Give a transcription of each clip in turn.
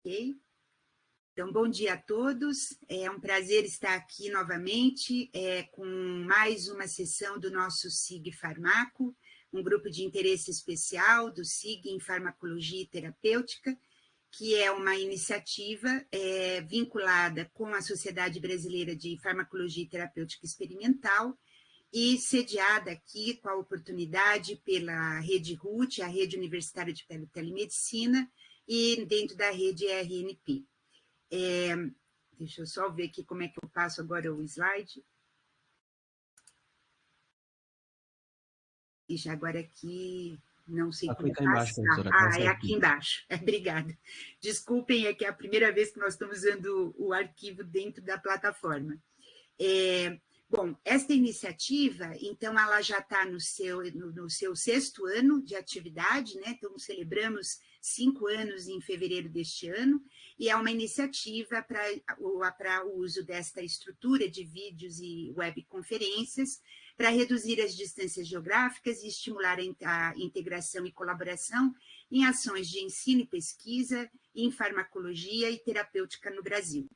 Ok? Então, bom dia a todos. É um prazer estar aqui novamente com mais uma sessão do nosso SIG Farmaco, um grupo de interesse especial do SIG em Farmacologia e Terapêutica, que é uma iniciativa vinculada com a Sociedade Brasileira de Farmacologia e Terapêutica Experimental e sediada aqui com a oportunidade pela Rede RUT, a Rede Universitária de Telemedicina, e dentro da rede RNP. Deixa eu só ver aqui como é que eu passo agora o slide. Ixi, agora aqui, não sei como clicar embaixo, passar. professora. É aqui embaixo. Obrigada. Desculpem, é que é a primeira vez que nós estamos usando o arquivo dentro da plataforma. Bom, esta iniciativa, então, ela já está no seu 6º ano de atividade, né? Então, celebramos 5 anos em fevereiro deste ano, e é uma iniciativa para o uso desta estrutura de vídeos e webconferências para reduzir as distâncias geográficas e estimular a integração e colaboração em ações de ensino e pesquisa em farmacologia e terapêutica no Brasil.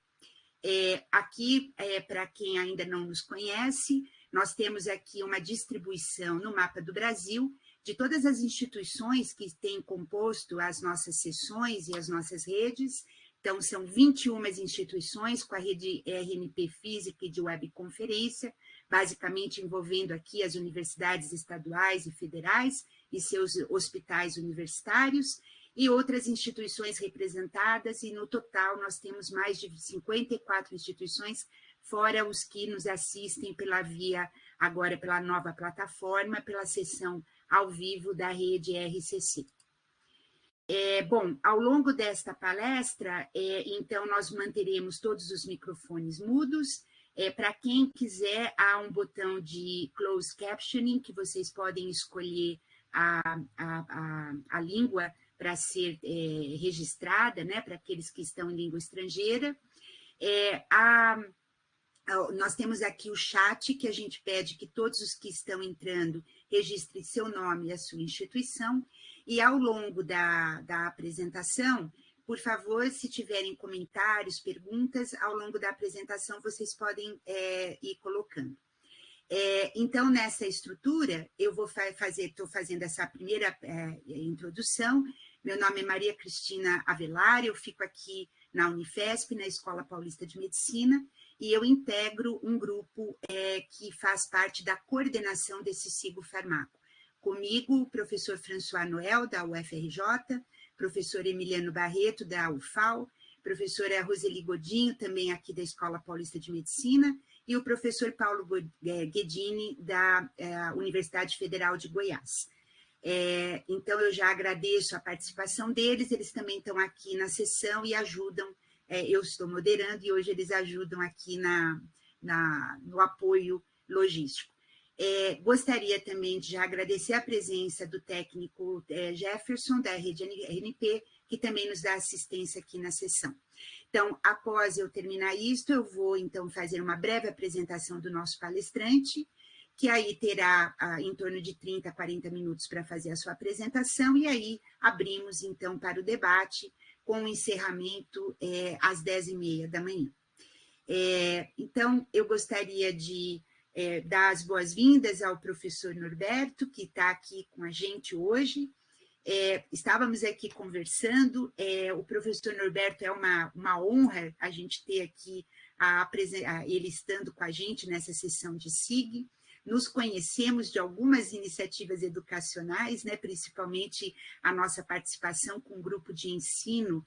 Aqui, para quem ainda não nos conhece, nós temos aqui uma distribuição no mapa do Brasil de todas as instituições que têm composto as nossas sessões e as nossas redes. Então, são 21 instituições com a rede RNP Física e de webconferência, basicamente envolvendo aqui as universidades estaduais e federais e seus hospitais universitários, e outras instituições representadas, e no total nós temos mais de 54 instituições, fora os que nos assistem agora pela nova plataforma, pela sessão ao vivo da rede RCC. Bom, ao longo desta palestra, então, nós manteremos todos os microfones mudos. Para quem quiser, há um botão de closed captioning, que vocês podem escolher a língua para ser registrada, né, para aqueles que estão em língua estrangeira. Nós temos aqui o chat, que a gente pede que todos os que estão entrando registrem seu nome e a sua instituição, e ao longo da apresentação, por favor, se tiverem comentários, perguntas, ao longo da apresentação vocês podem ir colocando. Então, nessa estrutura, eu estou fazendo essa primeira introdução. Meu nome é Maria Cristina Avelar, eu fico aqui na Unifesp, na Escola Paulista de Medicina, e eu integro um grupo que faz parte da coordenação desse SIG Farmaco. Comigo, o professor François Noel, da UFRJ, professor Emiliano Barreto, da UFAL, professora Roseli Godinho, também aqui da Escola Paulista de Medicina, e o professor Paulo Guedini, da Universidade Federal de Goiás. Então, eu já agradeço a participação deles, eles também estão aqui na sessão e ajudam, eu estou moderando, e hoje eles ajudam aqui no apoio logístico. Gostaria também de já agradecer a presença do técnico Jefferson, da rede RNP, que também nos dá assistência aqui na sessão. Então, após eu terminar isto, eu vou, então, fazer uma breve apresentação do nosso palestrante, que aí terá em torno de 30 a 40 minutos para fazer a sua apresentação, e aí abrimos, então, para o debate, com o encerramento às 10h30 da manhã. Então, eu gostaria de dar as boas-vindas ao professor Norberto, que está aqui com a gente hoje. Estávamos aqui conversando, o professor Norberto é uma honra a gente ter aqui ele estando com a gente nessa sessão de SIG. Nos conhecemos de algumas iniciativas educacionais, né, principalmente a nossa participação com um grupo de ensino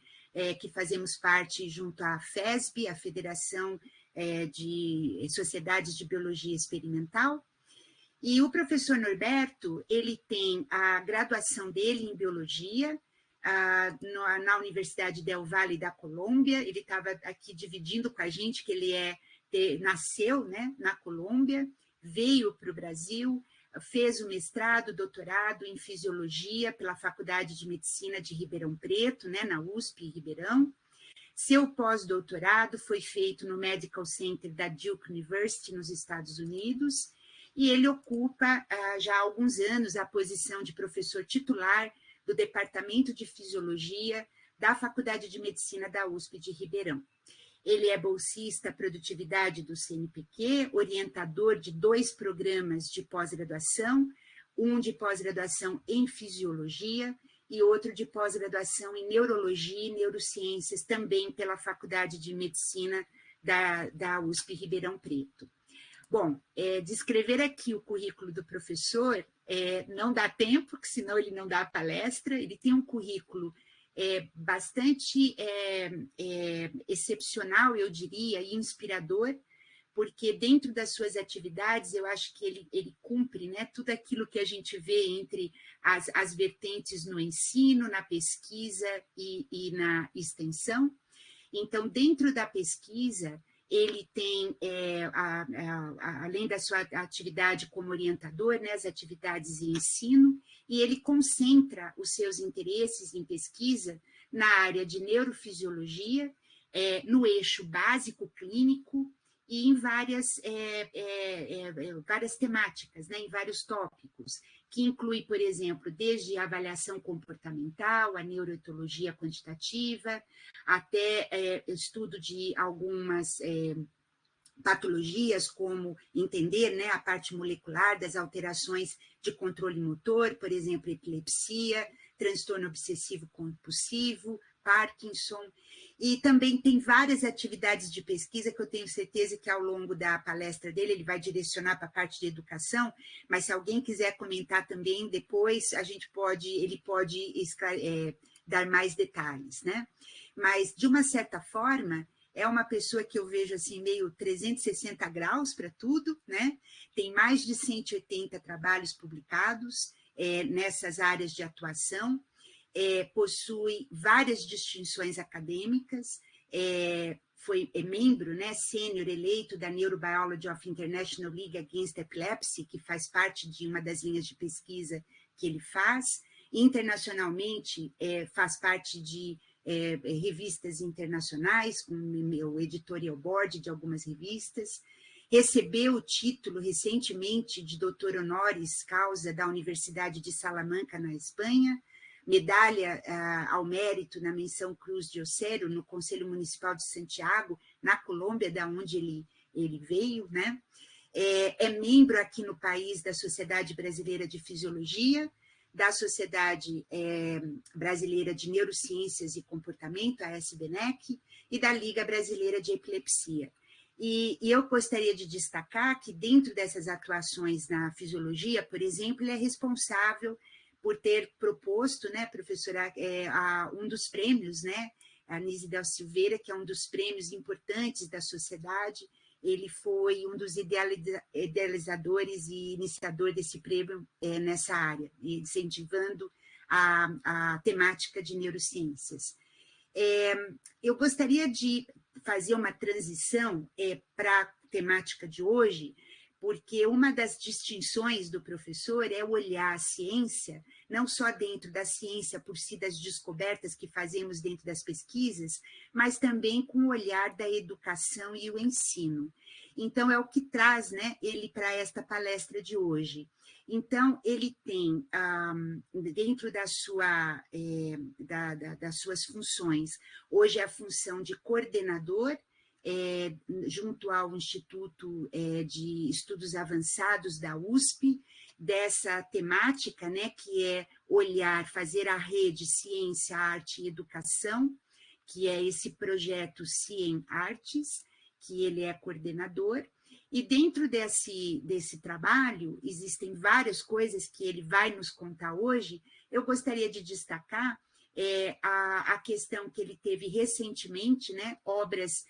que fazemos parte junto à FESB, a Federação de Sociedades de Biologia Experimental. E o professor Norberto, ele tem a graduação dele em Biologia na Universidade del Valle da Colômbia. Ele estava aqui dividindo com a gente que ele nasceu, né, na Colômbia, veio para o Brasil, fez o mestrado, doutorado em Fisiologia pela Faculdade de Medicina de Ribeirão Preto, né, na USP Ribeirão. Seu pós-doutorado foi feito no Medical Center da Duke University, nos Estados Unidos, e ele ocupa já há alguns anos a posição de professor titular do Departamento de Fisiologia da Faculdade de Medicina da USP de Ribeirão. Ele é bolsista Produtividade do CNPq, orientador de 2 programas de pós-graduação, um de pós-graduação em Fisiologia e outro de pós-graduação em Neurologia e Neurociências, também pela Faculdade de Medicina da USP Ribeirão Preto. Bom, descrever aqui o currículo do professor não dá tempo, porque senão ele não dá a palestra. Ele tem um currículo bastante excepcional, eu diria, e inspirador, porque dentro das suas atividades, eu acho que ele cumpre, né, tudo aquilo que a gente vê entre as vertentes no ensino, na pesquisa e na extensão. Então, dentro da pesquisa, ele tem, além da sua atividade como orientador, né, as atividades em ensino, e ele concentra os seus interesses em pesquisa na área de neurofisiologia, no eixo básico clínico e em várias temáticas, né, em vários tópicos, que inclui, por exemplo, desde a avaliação comportamental, a neuroetologia quantitativa, até estudo de algumas patologias, como entender, né, a parte molecular das alterações de controle motor, por exemplo, epilepsia, transtorno obsessivo compulsivo, Parkinson, e também tem várias atividades de pesquisa que eu tenho certeza que ao longo da palestra dele ele vai direcionar para a parte de educação, mas se alguém quiser comentar também depois, ele pode dar mais detalhes, né? Mas, de uma certa forma, é uma pessoa que eu vejo assim meio 360 graus para tudo, né? Tem mais de 180 trabalhos publicados nessas áreas de atuação, possui várias distinções acadêmicas, foi membro, né, sênior eleito da Neurobiology of International League Against Epilepsy, que faz parte de uma das linhas de pesquisa que ele faz. Internacionalmente, faz parte de revistas internacionais, com o editorial board de algumas revistas. Recebeu o título recentemente de doutor honoris causa da Universidade de Salamanca, na Espanha, medalha ao mérito na menção Cruz de Ocero, no Conselho Municipal de Santiago, na Colômbia, da onde ele veio, né? É membro aqui no país da Sociedade Brasileira de Fisiologia, da Sociedade Brasileira de Neurociências e Comportamento, a SBNEC, e da Liga Brasileira de Epilepsia. E eu gostaria de destacar que, dentro dessas atuações na fisiologia, por exemplo, ele é responsável por ter proposto, né, professora, um dos prêmios, né, a Nise Del Silveira, que é um dos prêmios importantes da sociedade. Ele foi um dos idealizadores e iniciador desse prêmio nessa área, incentivando a temática de neurociências. Eu gostaria de fazer uma transição para a temática de hoje, porque uma das distinções do professor é olhar a ciência, não só dentro da ciência por si, das descobertas que fazemos dentro das pesquisas, mas também com o olhar da educação e o ensino. Então, é o que traz, né, ele para esta palestra de hoje. Então, ele tem, dentro das suas funções, hoje a função de coordenador, junto ao Instituto de Estudos Avançados da USP, dessa temática, né, que é olhar, fazer a rede Ciência, Arte e Educação, que é esse projeto Ciem Artes, que ele é coordenador, e dentro desse trabalho existem várias coisas que ele vai nos contar hoje. Eu gostaria de destacar a questão que ele teve recentemente, né, obras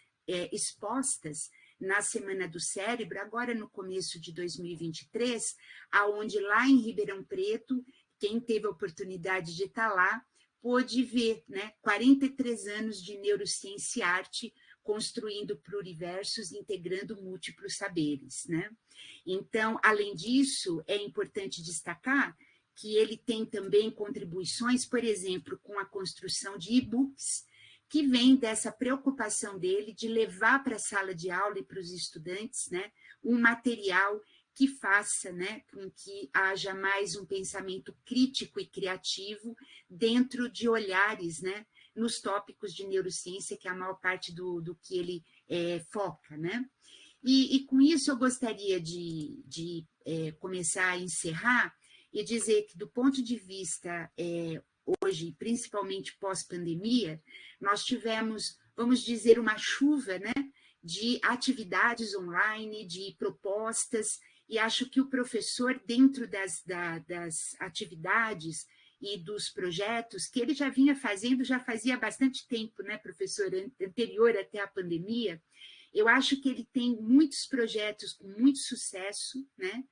expostas na Semana do Cérebro, agora no começo de 2023, aonde lá em Ribeirão Preto, quem teve a oportunidade de estar lá, pôde ver, né, 43 anos de neurociência e arte, construindo pluriversos, integrando múltiplos saberes, né? Então, além disso, é importante destacar que ele tem também contribuições, por exemplo, com a construção de e-books, que vem dessa preocupação dele de levar para a sala de aula e para os estudantes, né, um material que faça, né, com que haja mais um pensamento crítico e criativo dentro de olhares, né, nos tópicos de neurociência, que é a maior parte do que ele foca, né? E com isso eu gostaria de começar a encerrar e dizer que, do ponto de vista hoje, principalmente pós-pandemia, nós tivemos, vamos dizer, uma chuva, né, de atividades online, de propostas, e acho que o professor, dentro das atividades e dos projetos que ele já vinha fazendo, já fazia bastante tempo, né, professor, anterior até a pandemia, eu acho que ele tem muitos projetos com muito sucesso, né?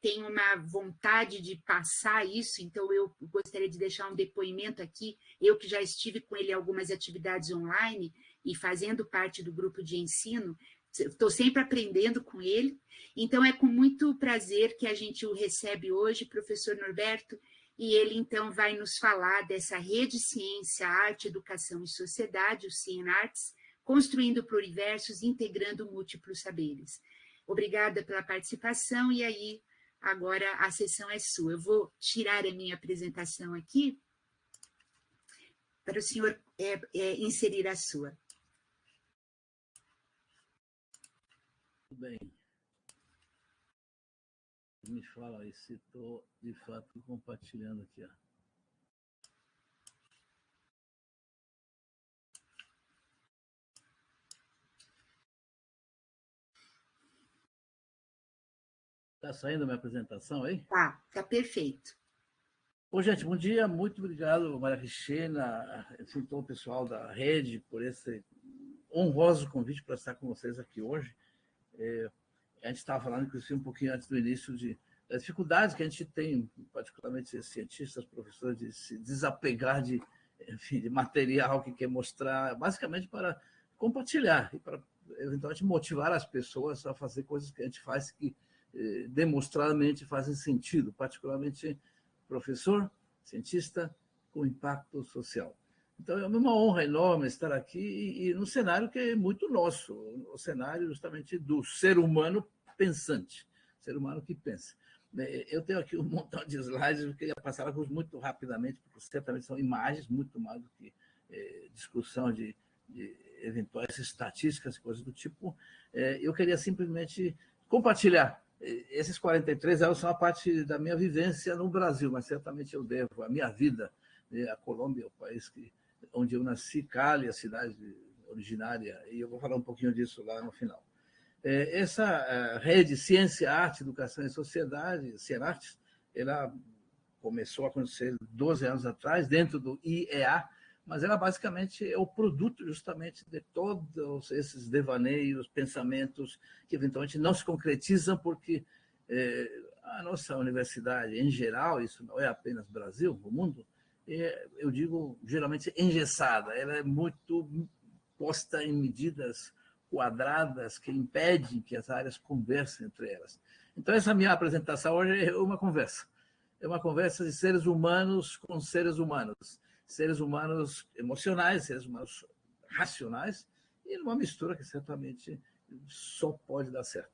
Tem uma vontade de passar isso, então eu gostaria de deixar um depoimento aqui, eu que já estive com ele em algumas atividades online e fazendo parte do grupo de ensino, estou sempre aprendendo com ele, então é com muito prazer que a gente o recebe hoje, professor Norberto, e ele então vai nos falar dessa rede Ciência, Arte, Educação e Sociedade, o CIENARTS, construindo pluriversos, integrando múltiplos saberes. Obrigada pela participação, e aí, agora a sessão é sua. Eu vou tirar a minha apresentação aqui para o senhor inserir a sua. Tudo bem. Me fala aí se estou, de fato, compartilhando aqui. Ó. Está saindo a minha apresentação aí? Tá perfeito. Bom, gente, bom dia. Muito obrigado, Maria Cristina, assim, todo o pessoal da rede, por esse honroso convite para estar com vocês aqui hoje. A gente estava falando, inclusive, um pouquinho antes do início, das dificuldades que a gente tem, particularmente cientistas, professores, de se desapegar enfim, de material que quer mostrar, basicamente para compartilhar e para, eventualmente, motivar as pessoas a fazer coisas que a gente faz que demonstradamente fazem sentido, particularmente professor, cientista com impacto social. Então, é uma honra enorme estar aqui e no cenário que é muito nosso, o cenário justamente do ser humano pensante, ser humano que pensa. Eu tenho aqui um montão de slides, eu queria passar muito rapidamente, porque certamente são imagens, muito mais do que discussão de eventuais estatísticas e coisas do tipo. Eu queria simplesmente compartilhar. Esses 43 anos são a parte da minha vivência no Brasil, mas certamente eu devo a minha vida. A Colômbia é o país onde eu nasci, Cali, a cidade originária, e eu vou falar um pouquinho disso lá no final. Essa rede Ciência, Arte, Educação e Sociedade, CIENARTES, ela começou a acontecer 12 anos atrás, dentro do IEA, mas ela basicamente é o produto justamente de todos esses devaneios, pensamentos que eventualmente não se concretizam porque a nossa universidade, em geral, isso não é apenas Brasil, o mundo, eu digo geralmente engessada, ela é muito posta em medidas quadradas que impedem que as áreas conversem entre elas. Então, essa minha apresentação hoje é uma conversa. É uma conversa de seres humanos com seres humanos emocionais, seres humanos racionais, e numa mistura que certamente só pode dar certo.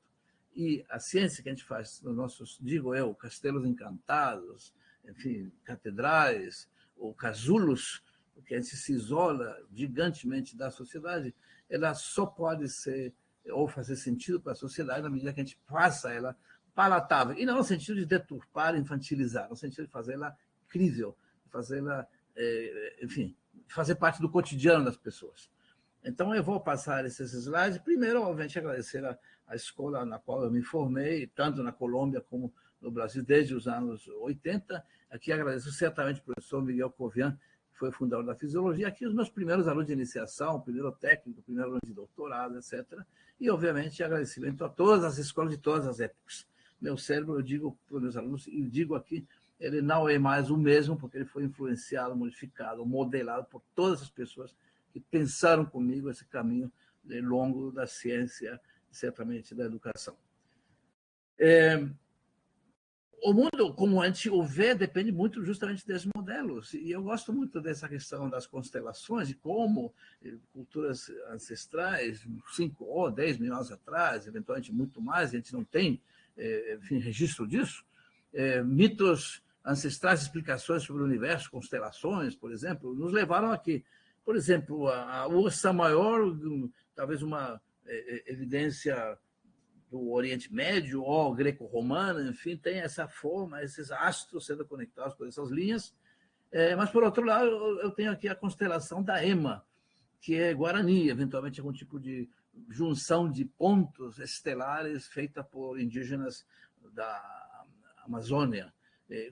E a ciência que a gente faz nos nossos, digo eu, castelos encantados, enfim, catedrais, ou casulos, que a gente se isola gigantemente da sociedade, ela só pode ser ou fazer sentido para a sociedade na medida que a gente faça ela palatável, e não no sentido de deturpar, infantilizar, no sentido de fazê-la crível, fazê-la, enfim, fazer parte do cotidiano das pessoas. Então, eu vou passar esses slides. Primeiro, obviamente, agradecer a escola na qual eu me formei, tanto na Colômbia como no Brasil, desde os anos 80. Aqui agradeço certamente o professor Miguel Covian, que foi o fundador da Fisiologia. Aqui os meus primeiros alunos de iniciação, primeiro técnico, primeiro aluno de doutorado, etc. E, obviamente, agradecimento a todas as escolas de todas as épocas. Meu cérebro, eu digo para os meus alunos, e digo aqui, ele não é mais o mesmo, porque ele foi influenciado, modificado, modelado por todas as pessoas que pensaram comigo esse caminho longo da ciência, certamente da educação. O mundo, como a gente o vê, depende muito justamente desses modelos. E eu gosto muito dessa questão das constelações, de como culturas ancestrais, 5 ou 10 mil anos atrás, eventualmente muito mais, a gente não tem, enfim, registro disso, mitos ancestrais explicações sobre o universo, constelações, por exemplo, nos levaram aqui. Por exemplo, a Ursa Maior, talvez uma evidência do Oriente Médio ou greco-romana, enfim, tem essa forma, esses astros sendo conectados por essas linhas. Mas, por outro lado, eu tenho aqui a constelação da Ema, que é Guarani, eventualmente algum tipo de junção de pontos estelares feita por indígenas da Amazônia.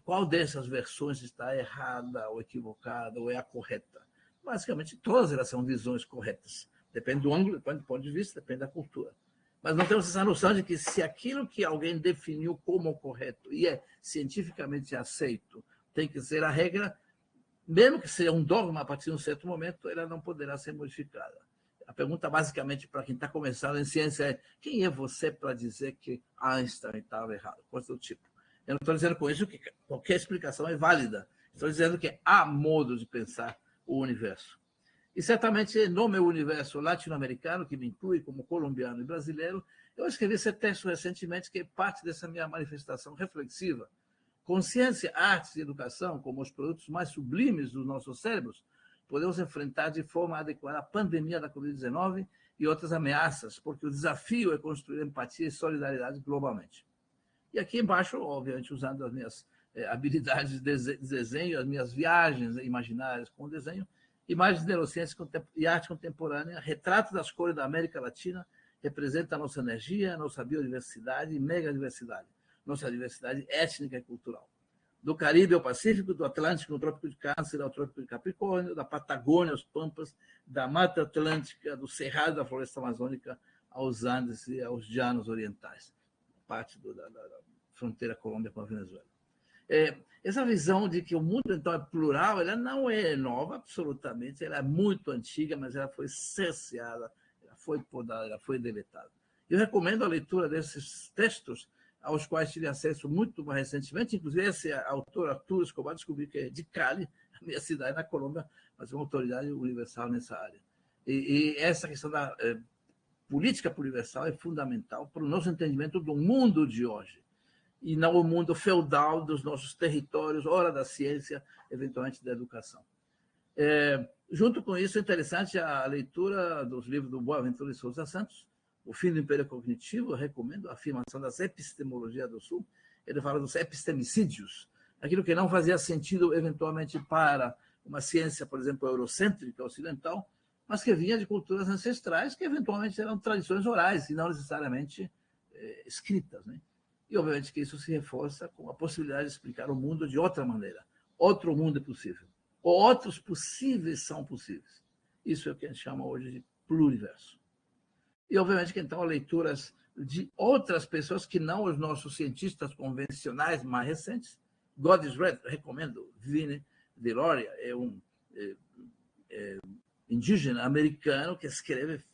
Qual dessas versões está errada ou equivocada ou é a correta? Basicamente, todas elas são visões corretas. Depende do ângulo, depende do ponto de vista, depende da cultura. Mas não temos essa noção de que se aquilo que alguém definiu como correto e é cientificamente aceito tem que ser a regra, mesmo que seja um dogma a partir de um certo momento, ela não poderá ser modificada. A pergunta, basicamente, para quem está começando em ciência é: quem é você para dizer que Einstein estava errado? Coisa do tipo. Eu não estou dizendo com isso que qualquer explicação é válida. Estou dizendo que há modos de pensar o universo. E certamente, no meu universo latino-americano, que me inclui como colombiano e brasileiro, eu escrevi esse texto recentemente, que é parte dessa minha manifestação reflexiva. Consciência, arte e educação, como os produtos mais sublimes dos nossos cérebros, podemos enfrentar de forma adequada a pandemia da Covid-19 e outras ameaças, porque o desafio é construir empatia e solidariedade globalmente. E aqui embaixo, obviamente, usando as minhas habilidades de desenho, as minhas viagens imaginárias com o desenho, imagens de neurociência e arte contemporânea, retrato das cores da América Latina, representa a nossa energia, a nossa biodiversidade e megadiversidade, nossa diversidade étnica e cultural. Do Caribe ao Pacífico, do Atlântico, no Trópico de Câncer ao Trópico de Capricórnio, da Patagônia aos Pampas, da Mata Atlântica, do Cerrado da Floresta Amazônica aos Andes e aos Llanos Orientais, parte da fronteira Colômbia com a Venezuela. Essa visão de que o mundo, então, é plural, ela não é nova, absolutamente, ela é muito antiga, mas ela foi cerceada, ela foi podada, ela foi deletada. Eu recomendo a leitura desses textos, aos quais tive acesso muito mais recentemente, inclusive esse autor, Arturo Escobar, descobri que é de Cali, a minha cidade na Colômbia, mas é uma autoridade universal nessa área. E essa questão da política universal é fundamental para o nosso entendimento do mundo de hoje, e não o mundo feudal dos nossos territórios, ora da ciência, eventualmente da educação. Junto com isso, é interessante a leitura dos livros do Boaventura de Souza Santos, O Fim do Império Cognitivo. Eu recomendo a afirmação das epistemologias do Sul. Ele fala dos epistemicídios, aquilo que não fazia sentido, eventualmente, para uma ciência, por exemplo, eurocêntrica, ocidental, mas que vinha de culturas ancestrais, que eventualmente eram tradições orais e não necessariamente escritas, né? E, obviamente, que isso se reforça com a possibilidade de explicar o mundo de outra maneira. Outro mundo é possível. Ou outros possíveis são possíveis. Isso é o que a gente chama hoje de pluriverso. E, obviamente, que então leituras de outras pessoas que não os nossos cientistas convencionais mais recentes. God is Red, recomendo. Vini Viloria é um indígena americano que escreve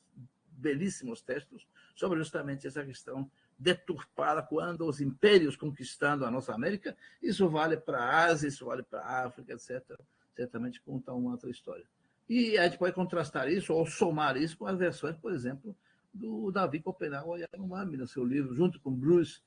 belíssimos textos sobre justamente essa questão deturpada quando os impérios conquistando a nossa América. Isso vale para a Ásia, isso vale para a África, etc. Certamente conta uma outra história. E a gente pode contrastar isso ou somar isso com as versões, por exemplo, do Davi Copenhague Yanomami, no seu livro, junto com Bruce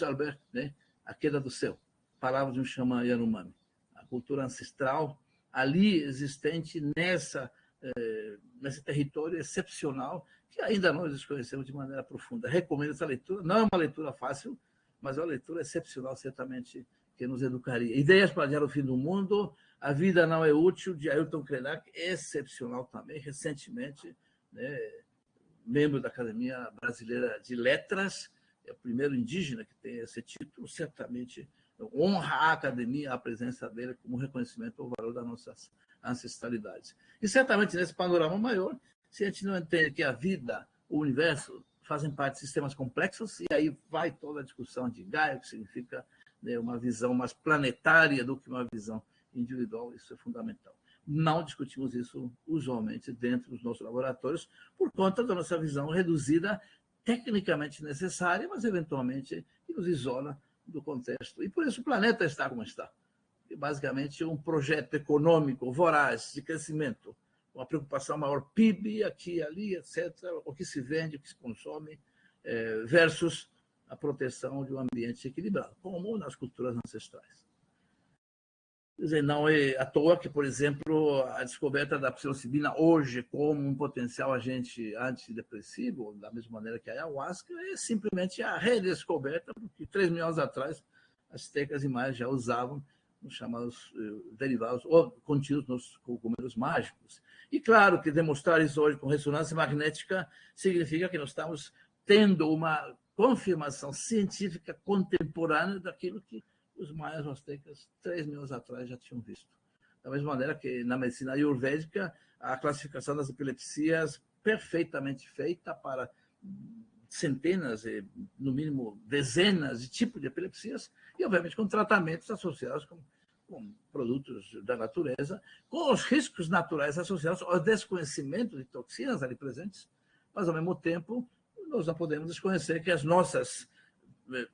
Albert, né? A Queda do Céu, Palavras de um Xamã Yanomami. A cultura ancestral ali existente nesse território excepcional que ainda nós desconhecemos de maneira profunda. Recomendo essa leitura. Não é uma leitura fácil, mas é uma leitura excepcional, certamente, que nos educaria. Ideias para Adiar o Fim do Mundo, A Vida Não é Útil, de Ailton Krenak, excepcional também, recentemente, né, membro da Academia Brasileira de Letras, é o primeiro indígena que tem esse título, certamente honra a academia, a presença dele como reconhecimento ao valor das nossas ancestralidades. E certamente nesse panorama maior, se a gente não entende que a vida, o universo, fazem parte de sistemas complexos, e aí vai toda a discussão de Gaia, que significa, né, uma visão mais planetária do que uma visão individual, isso é fundamental. Não discutimos isso usualmente dentro dos nossos laboratórios, por conta da nossa visão reduzida, tecnicamente necessária, mas eventualmente nos isola do contexto. E por isso o planeta está como está. E basicamente um projeto econômico voraz de crescimento, uma preocupação maior, PIB, aqui, ali, etc., o que se vende, o que se consome, versus a proteção de um ambiente equilibrado, como nas culturas ancestrais. dizer, não é à toa que, por exemplo, a descoberta da psilocibina hoje como um potencial agente antidepressivo, da mesma maneira que a ayahuasca, é simplesmente a redescoberta, porque 3 mil anos atrás as aztecas e maias já usavam os chamados derivados ou contidos nos cogumelos mágicos. E claro que demonstrar isso hoje com ressonância magnética significa que nós estamos tendo uma confirmação científica contemporânea daquilo que os maias e aztecas 3 mil anos atrás já tinham visto. Da mesma maneira que na medicina ayurvédica, a classificação das epilepsias perfeitamente feita para centenas, no mínimo dezenas de tipos de epilepsias, e obviamente com tratamentos associados com produtos da natureza, com os riscos naturais associados ao desconhecimento de toxinas ali presentes, mas ao mesmo tempo nós não podemos desconhecer que as nossas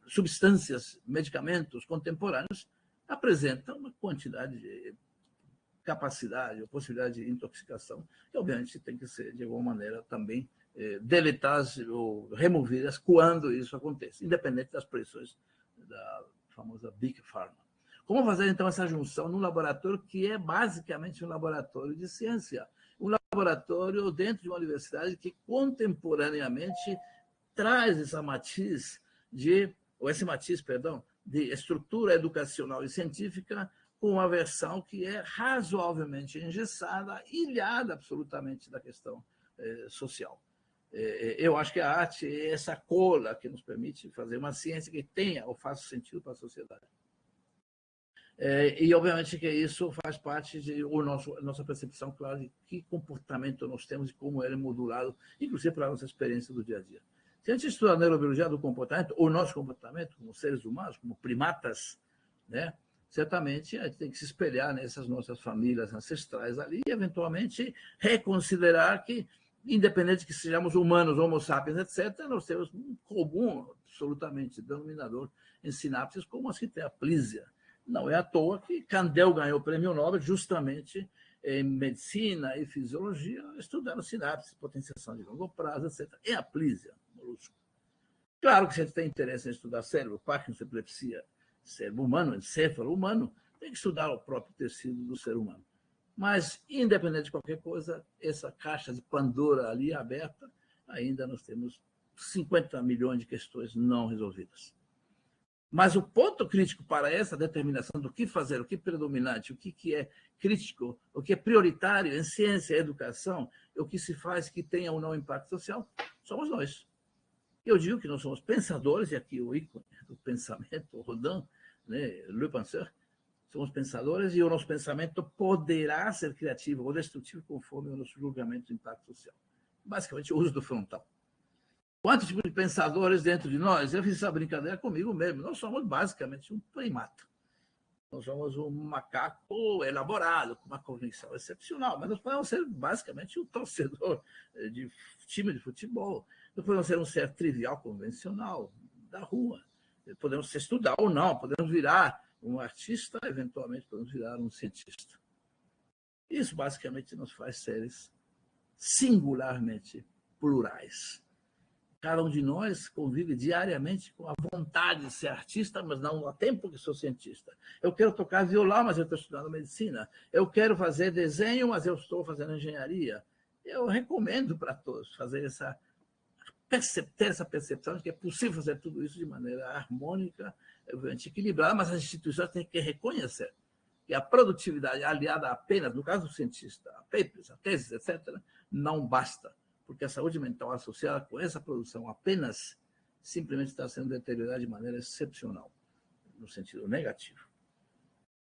substâncias, medicamentos contemporâneos apresentam uma quantidade de capacidade ou possibilidade de intoxicação que, obviamente, tem que ser, de alguma maneira, também deletadas ou removidas quando isso acontece, independente das pressões da famosa Big Pharma. Como fazer, então, essa junção num laboratório que é basicamente um laboratório de ciência, um laboratório dentro de uma universidade que contemporaneamente traz esse matiz de estrutura educacional e científica com uma versão que é razoavelmente engessada, ilhada absolutamente da questão social. Eu acho que a arte é essa cola que nos permite fazer uma ciência que tenha ou faça sentido para a sociedade. E, obviamente, que isso faz parte de nossa percepção, claro, de que comportamento nós temos e como ele é modulado, inclusive para a nossa experiência do dia a dia. Se a gente estuda a neurobiologia do comportamento, o nosso comportamento como seres humanos, como primatas, né, certamente a gente tem que se espelhar nessas nossas famílias ancestrais ali e, eventualmente, reconsiderar que, independente de que sejamos humanos, homo sapiens, etc., nós temos um comum, absolutamente, denominador em sinapses como as que tem a plísia. Não é à toa que Kandel ganhou o prêmio Nobel justamente em medicina e fisiologia, estudando sinapses, potenciação de longo prazo, etc. É a plísia, molusco. Claro que se a gente tem interesse em estudar cérebro, Parkinson, epilepsia, cérebro humano, encéfalo humano, tem que estudar o próprio tecido do ser humano. Mas, independente de qualquer coisa, essa caixa de Pandora ali aberta, ainda nós temos 50 milhões de questões não resolvidas. Mas o ponto crítico para essa determinação do que fazer, o que é predominante, o que é crítico, o que é prioritário em ciência e educação, o que se faz que tenha ou não impacto social, somos nós. Eu digo que nós somos pensadores, e aqui o ícone do pensamento, Rodin, né, Le Penseur, somos pensadores e o nosso pensamento poderá ser criativo ou destrutivo conforme o nosso julgamento de impacto social. Basicamente, o uso do frontal. Quantos tipos de pensadores dentro de nós? Eu fiz essa brincadeira comigo mesmo. Nós somos basicamente um primata. Nós somos um macaco elaborado, com uma cognição excepcional, mas nós podemos ser basicamente um torcedor de time de futebol. Nós podemos ser um ser trivial, convencional, da rua. Podemos estudar ou não, podemos virar um artista, eventualmente podemos virar um cientista. Isso basicamente nos faz seres singularmente plurais. Cada um de nós convive diariamente com a vontade de ser artista, mas não há tempo que sou cientista. Eu quero tocar violão, mas eu estou estudando medicina. Eu quero fazer desenho, mas eu estou fazendo engenharia. Eu recomendo para todos fazer ter essa percepção de que é possível fazer tudo isso de maneira harmônica, equilibrada, mas as instituições têm que reconhecer que a produtividade aliada apenas, no caso do cientista, a papers, a teses, etc., não basta, porque a saúde mental associada com essa produção apenas simplesmente está sendo deteriorada de maneira excepcional, no sentido negativo.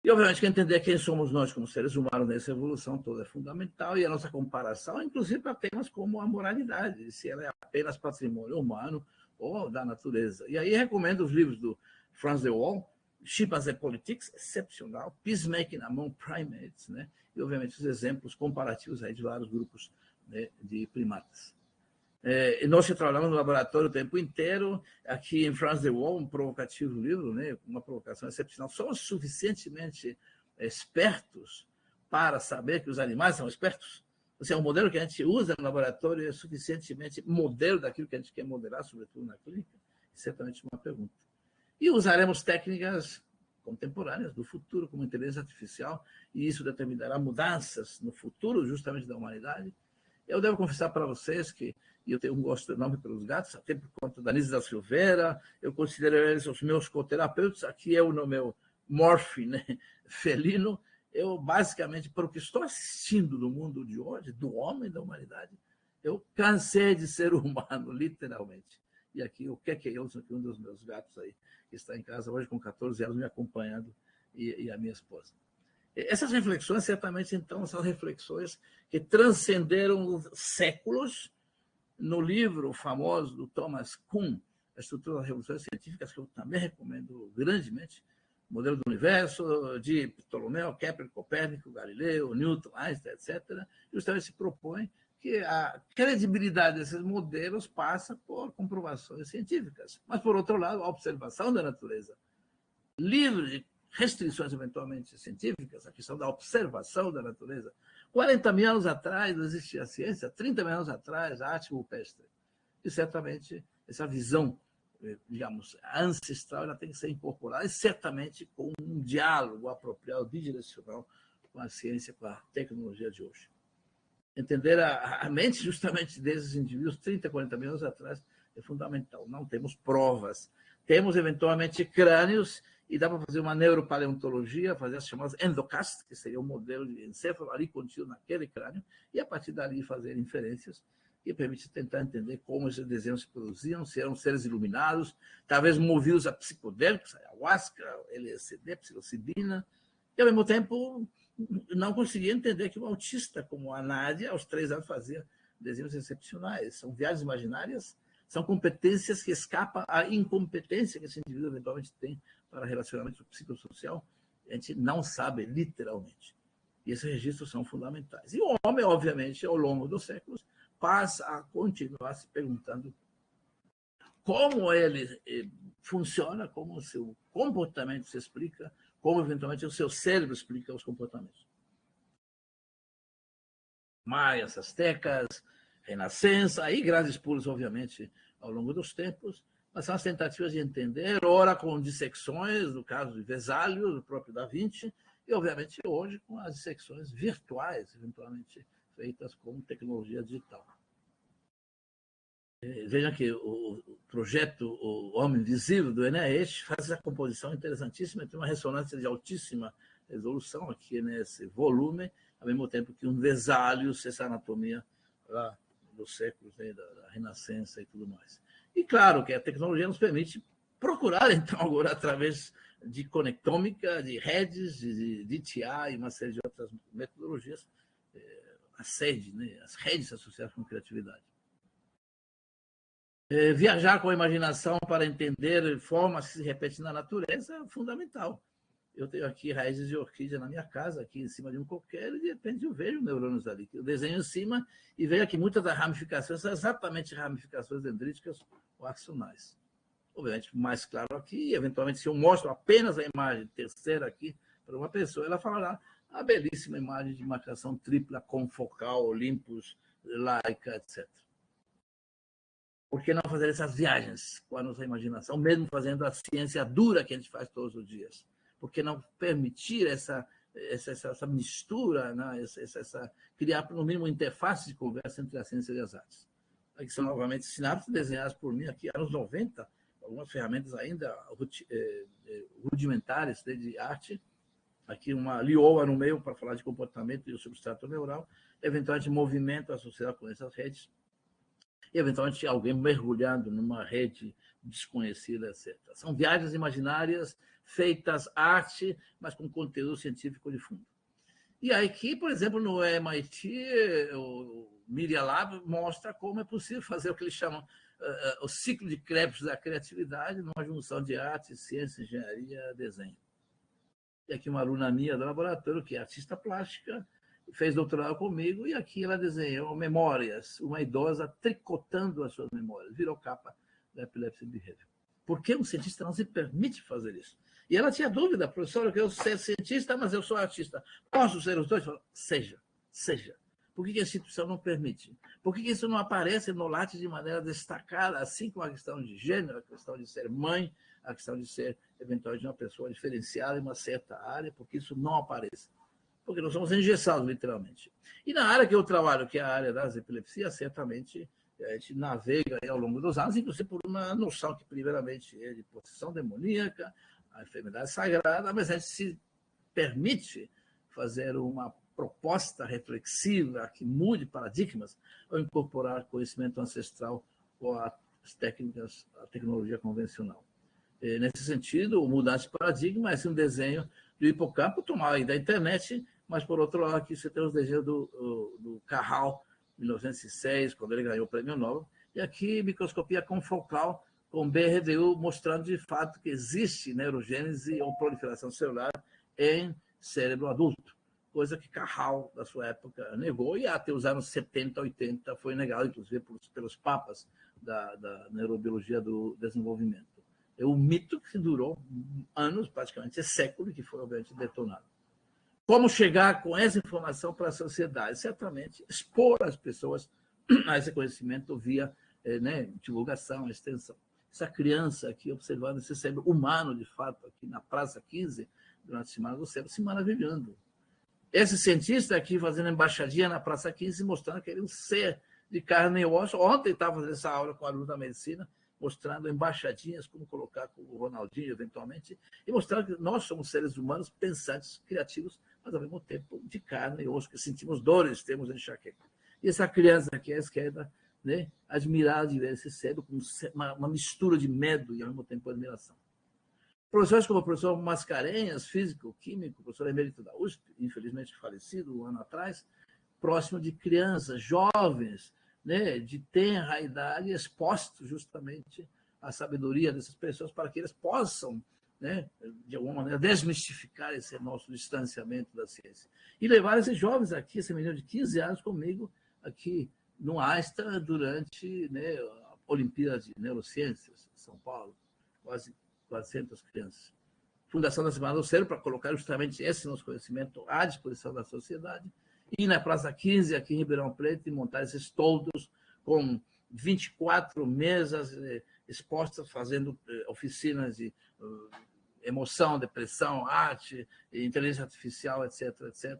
E, obviamente, que entender quem somos nós como seres humanos nessa evolução toda é fundamental, e a nossa comparação, inclusive, para temas como a moralidade, se ela é apenas patrimônio humano ou da natureza. E aí recomendo os livros do Franz de Waal, Chimpanzee Politics, excepcional, Peacemaking Among Primates, né? E, obviamente, os exemplos comparativos aí de vários grupos, né, de primatas. Nós que trabalhamos no laboratório o tempo inteiro, aqui em Franz de Waal, um provocativo livro, né, uma provocação excepcional, somos suficientemente espertos para saber que os animais são espertos? Ou seja, o modelo que a gente usa no laboratório é suficientemente modelo daquilo que a gente quer modelar, sobretudo na clínica? Certamente uma pergunta. E usaremos técnicas contemporâneas do futuro, como inteligência artificial, e isso determinará mudanças no futuro, justamente da humanidade. Eu devo confessar para vocês que eu tenho um gosto enorme pelos gatos, até por conta da Anísia da Silveira, eu considero eles os meus coterapeutas, aqui eu no meu morphe, né, felino, eu basicamente, para o que estou assistindo no mundo de hoje, do homem, da humanidade, eu cansei de ser humano, literalmente. E aqui, o que é eu? Um dos meus gatos aí, que está em casa hoje com 14 anos me acompanhando, e a minha esposa. Essas reflexões, certamente, então, são reflexões que transcenderam séculos. No livro famoso do Thomas Kuhn, A Estrutura das Revoluções Científicas, que eu também recomendo grandemente, Modelo do Universo, de Ptolomeu, Kepler, Copérnico, Galileu, Newton, Einstein, etc., justamente se propõe que a credibilidade desses modelos passa por comprovações científicas. Mas, por outro lado, a observação da natureza, livre de restrições eventualmente científicas, a questão da observação da natureza. 40 mil anos atrás não existia a ciência, 30 mil anos atrás a arte rupestre. E certamente essa visão, digamos, ancestral, ela tem que ser incorporada, e certamente com um diálogo apropriado, bidirecional, com a ciência, com a tecnologia de hoje. Entender a mente justamente desses indivíduos 30, 40 mil anos atrás é fundamental. Não temos provas. Temos, eventualmente, crânios, e dá para fazer uma neuropaleontologia, fazer as chamadas endocasts, que seria um modelo de encéfalo ali contido naquele crânio, e a partir dali fazer inferências, que permite tentar entender como esses desenhos se produziam, se eram seres iluminados, talvez movidos a psicodélicos, ayahuasca, LSD, psilocibina, e, ao mesmo tempo, não conseguia entender que um autista como a Nádia, aos 3 anos, fazia desenhos excepcionais. São viagens imaginárias, são competências que escapam à incompetência que esse indivíduo eventualmente tem para relacionamento psicossocial. A gente não sabe, literalmente. E esses registros são fundamentais. E o homem, obviamente, ao longo dos séculos, passa a continuar se perguntando como ele funciona, como o seu comportamento se explica, como, eventualmente, o seu cérebro explica os comportamentos. Maias, astecas, renascença, aí grandes pulos, obviamente, ao longo dos tempos, mas são as tentativas de entender, ora com dissecções, no caso de Vesálio, do próprio Da Vinci, e, obviamente, hoje com as dissecções virtuais, eventualmente feitas com tecnologia digital. Veja que o projeto O Homem Invisível, do NIH, faz essa composição interessantíssima, tem uma ressonância de altíssima resolução aqui nesse volume, ao mesmo tempo que um Vesalius, essa anatomia lá dos séculos, né, da Renascença e tudo mais. E claro que a tecnologia nos permite procurar, então, agora, através de conectômica, de redes, de DTI e uma série de outras metodologias, a sede, né, as redes associadas com criatividade. Viajar com a imaginação para entender formas que se repetem na natureza é fundamental. Eu tenho aqui raízes de orquídea na minha casa, aqui em cima de um coqueiro, e de repente eu vejo neurônios ali. Eu desenho em cima e vejo que muitas das ramificações são exatamente ramificações dendríticas ou axonais. Obviamente, mais claro aqui, eventualmente, se eu mostro apenas a imagem terceira aqui para uma pessoa, ela falará a belíssima imagem de marcação tripla, confocal, Olympus, Laika, etc. Por que não fazer essas viagens com a nossa imaginação, mesmo fazendo a ciência dura que a gente faz todos os dias? Por que não permitir essa mistura, né? Criar, no mínimo, uma interface de conversa entre a ciência e as artes? Aqui são, novamente, sinapses desenhadas por mim aqui, anos 90, algumas ferramentas ainda rudimentares de arte. Aqui uma lioa no meio para falar de comportamento e o substrato neural, eventualmente movimento associado com essas redes, e, eventualmente, alguém mergulhando numa rede desconhecida, etc. São viagens imaginárias feitas arte, mas com conteúdo científico de fundo. E aqui, por exemplo, no MIT, o Media Lab mostra como é possível fazer o que eles chamam o ciclo de Krebs da criatividade, numa junção de arte, ciência, engenharia, desenho. E aqui uma aluna minha do laboratório, que é artista plástica, fez doutorado comigo, e aqui ela desenhou memórias, uma idosa tricotando as suas memórias, virou capa da Epilepsy Behavior. Por que um cientista não se permite fazer isso? E ela tinha dúvida, professora, eu quero ser cientista, mas eu sou artista. Posso ser os dois? Seja. Por que a instituição não permite? Por que isso não aparece no Lattes de maneira destacada, assim como a questão de gênero, a questão de ser mãe, a questão de ser, eventualmente, uma pessoa diferenciada em uma certa área, porque isso não aparece. Porque nós somos engessados, literalmente. E na área que eu trabalho, que é a área das epilepsias, certamente a gente navega ao longo dos anos, inclusive por uma noção que, primeiramente, é de possessão demoníaca, a enfermidade sagrada, mas a gente se permite fazer uma proposta reflexiva que mude paradigmas ao incorporar conhecimento ancestral ou as técnicas, a tecnologia convencional. Nesse sentido, o mudante de paradigma é um desenho do hipocampo, tomado aí da internet, mas, por outro lado, aqui você tem os desenhos do Carral, 1906, quando ele ganhou o Prêmio Nobel, e aqui microscopia confocal com BRDU, mostrando de fato que existe neurogênese ou proliferação celular em cérebro adulto, coisa que Carral, da sua época, negou, e até os anos 70, 80 foi negado, inclusive, pelos papas da neurobiologia do desenvolvimento. É um mito que durou anos, praticamente século, e que foi, obviamente, detonado. Como chegar com essa informação para a sociedade? Certamente expor as pessoas a esse conhecimento via divulgação, extensão. Essa criança aqui observando esse cérebro humano, de fato, aqui na Praça 15, durante a Semana do Cérebro, se maravilhando. Esse cientista aqui fazendo embaixadinha na Praça 15, mostrando que ele é um ser de carne e osso. Ontem estava fazendo essa aula com o aluno da medicina, mostrando embaixadinhas, como colocar com o Ronaldinho, eventualmente, e mostrando que nós somos seres humanos pensantes, criativos, mas, ao mesmo tempo, de carne e osso, que sentimos dores, temos enxaqueca. E essa criança aqui à esquerda, admirada de ver esse cérebro com uma mistura de medo e, ao mesmo tempo, admiração. Professores como o professor Mascarenhas, físico, químico, professor emérito da USP, infelizmente falecido um ano atrás, próximo de crianças, jovens, de tenra idade, expostos justamente à sabedoria dessas pessoas para que eles possam, de alguma maneira, desmistificar esse nosso distanciamento da ciência. E levar esses jovens aqui, esse menino de 15 anos comigo, aqui no Asta, durante a Olimpíada de Neurociências, em São Paulo, quase 400 crianças. Fundação da Semana do Cérebro, para colocar justamente esse nosso conhecimento à disposição da sociedade, e na Praça 15, aqui em Ribeirão Preto, e montar esses toldos com 24 mesas expostas, fazendo oficinas de emoção, depressão, arte, inteligência artificial, etc., etc.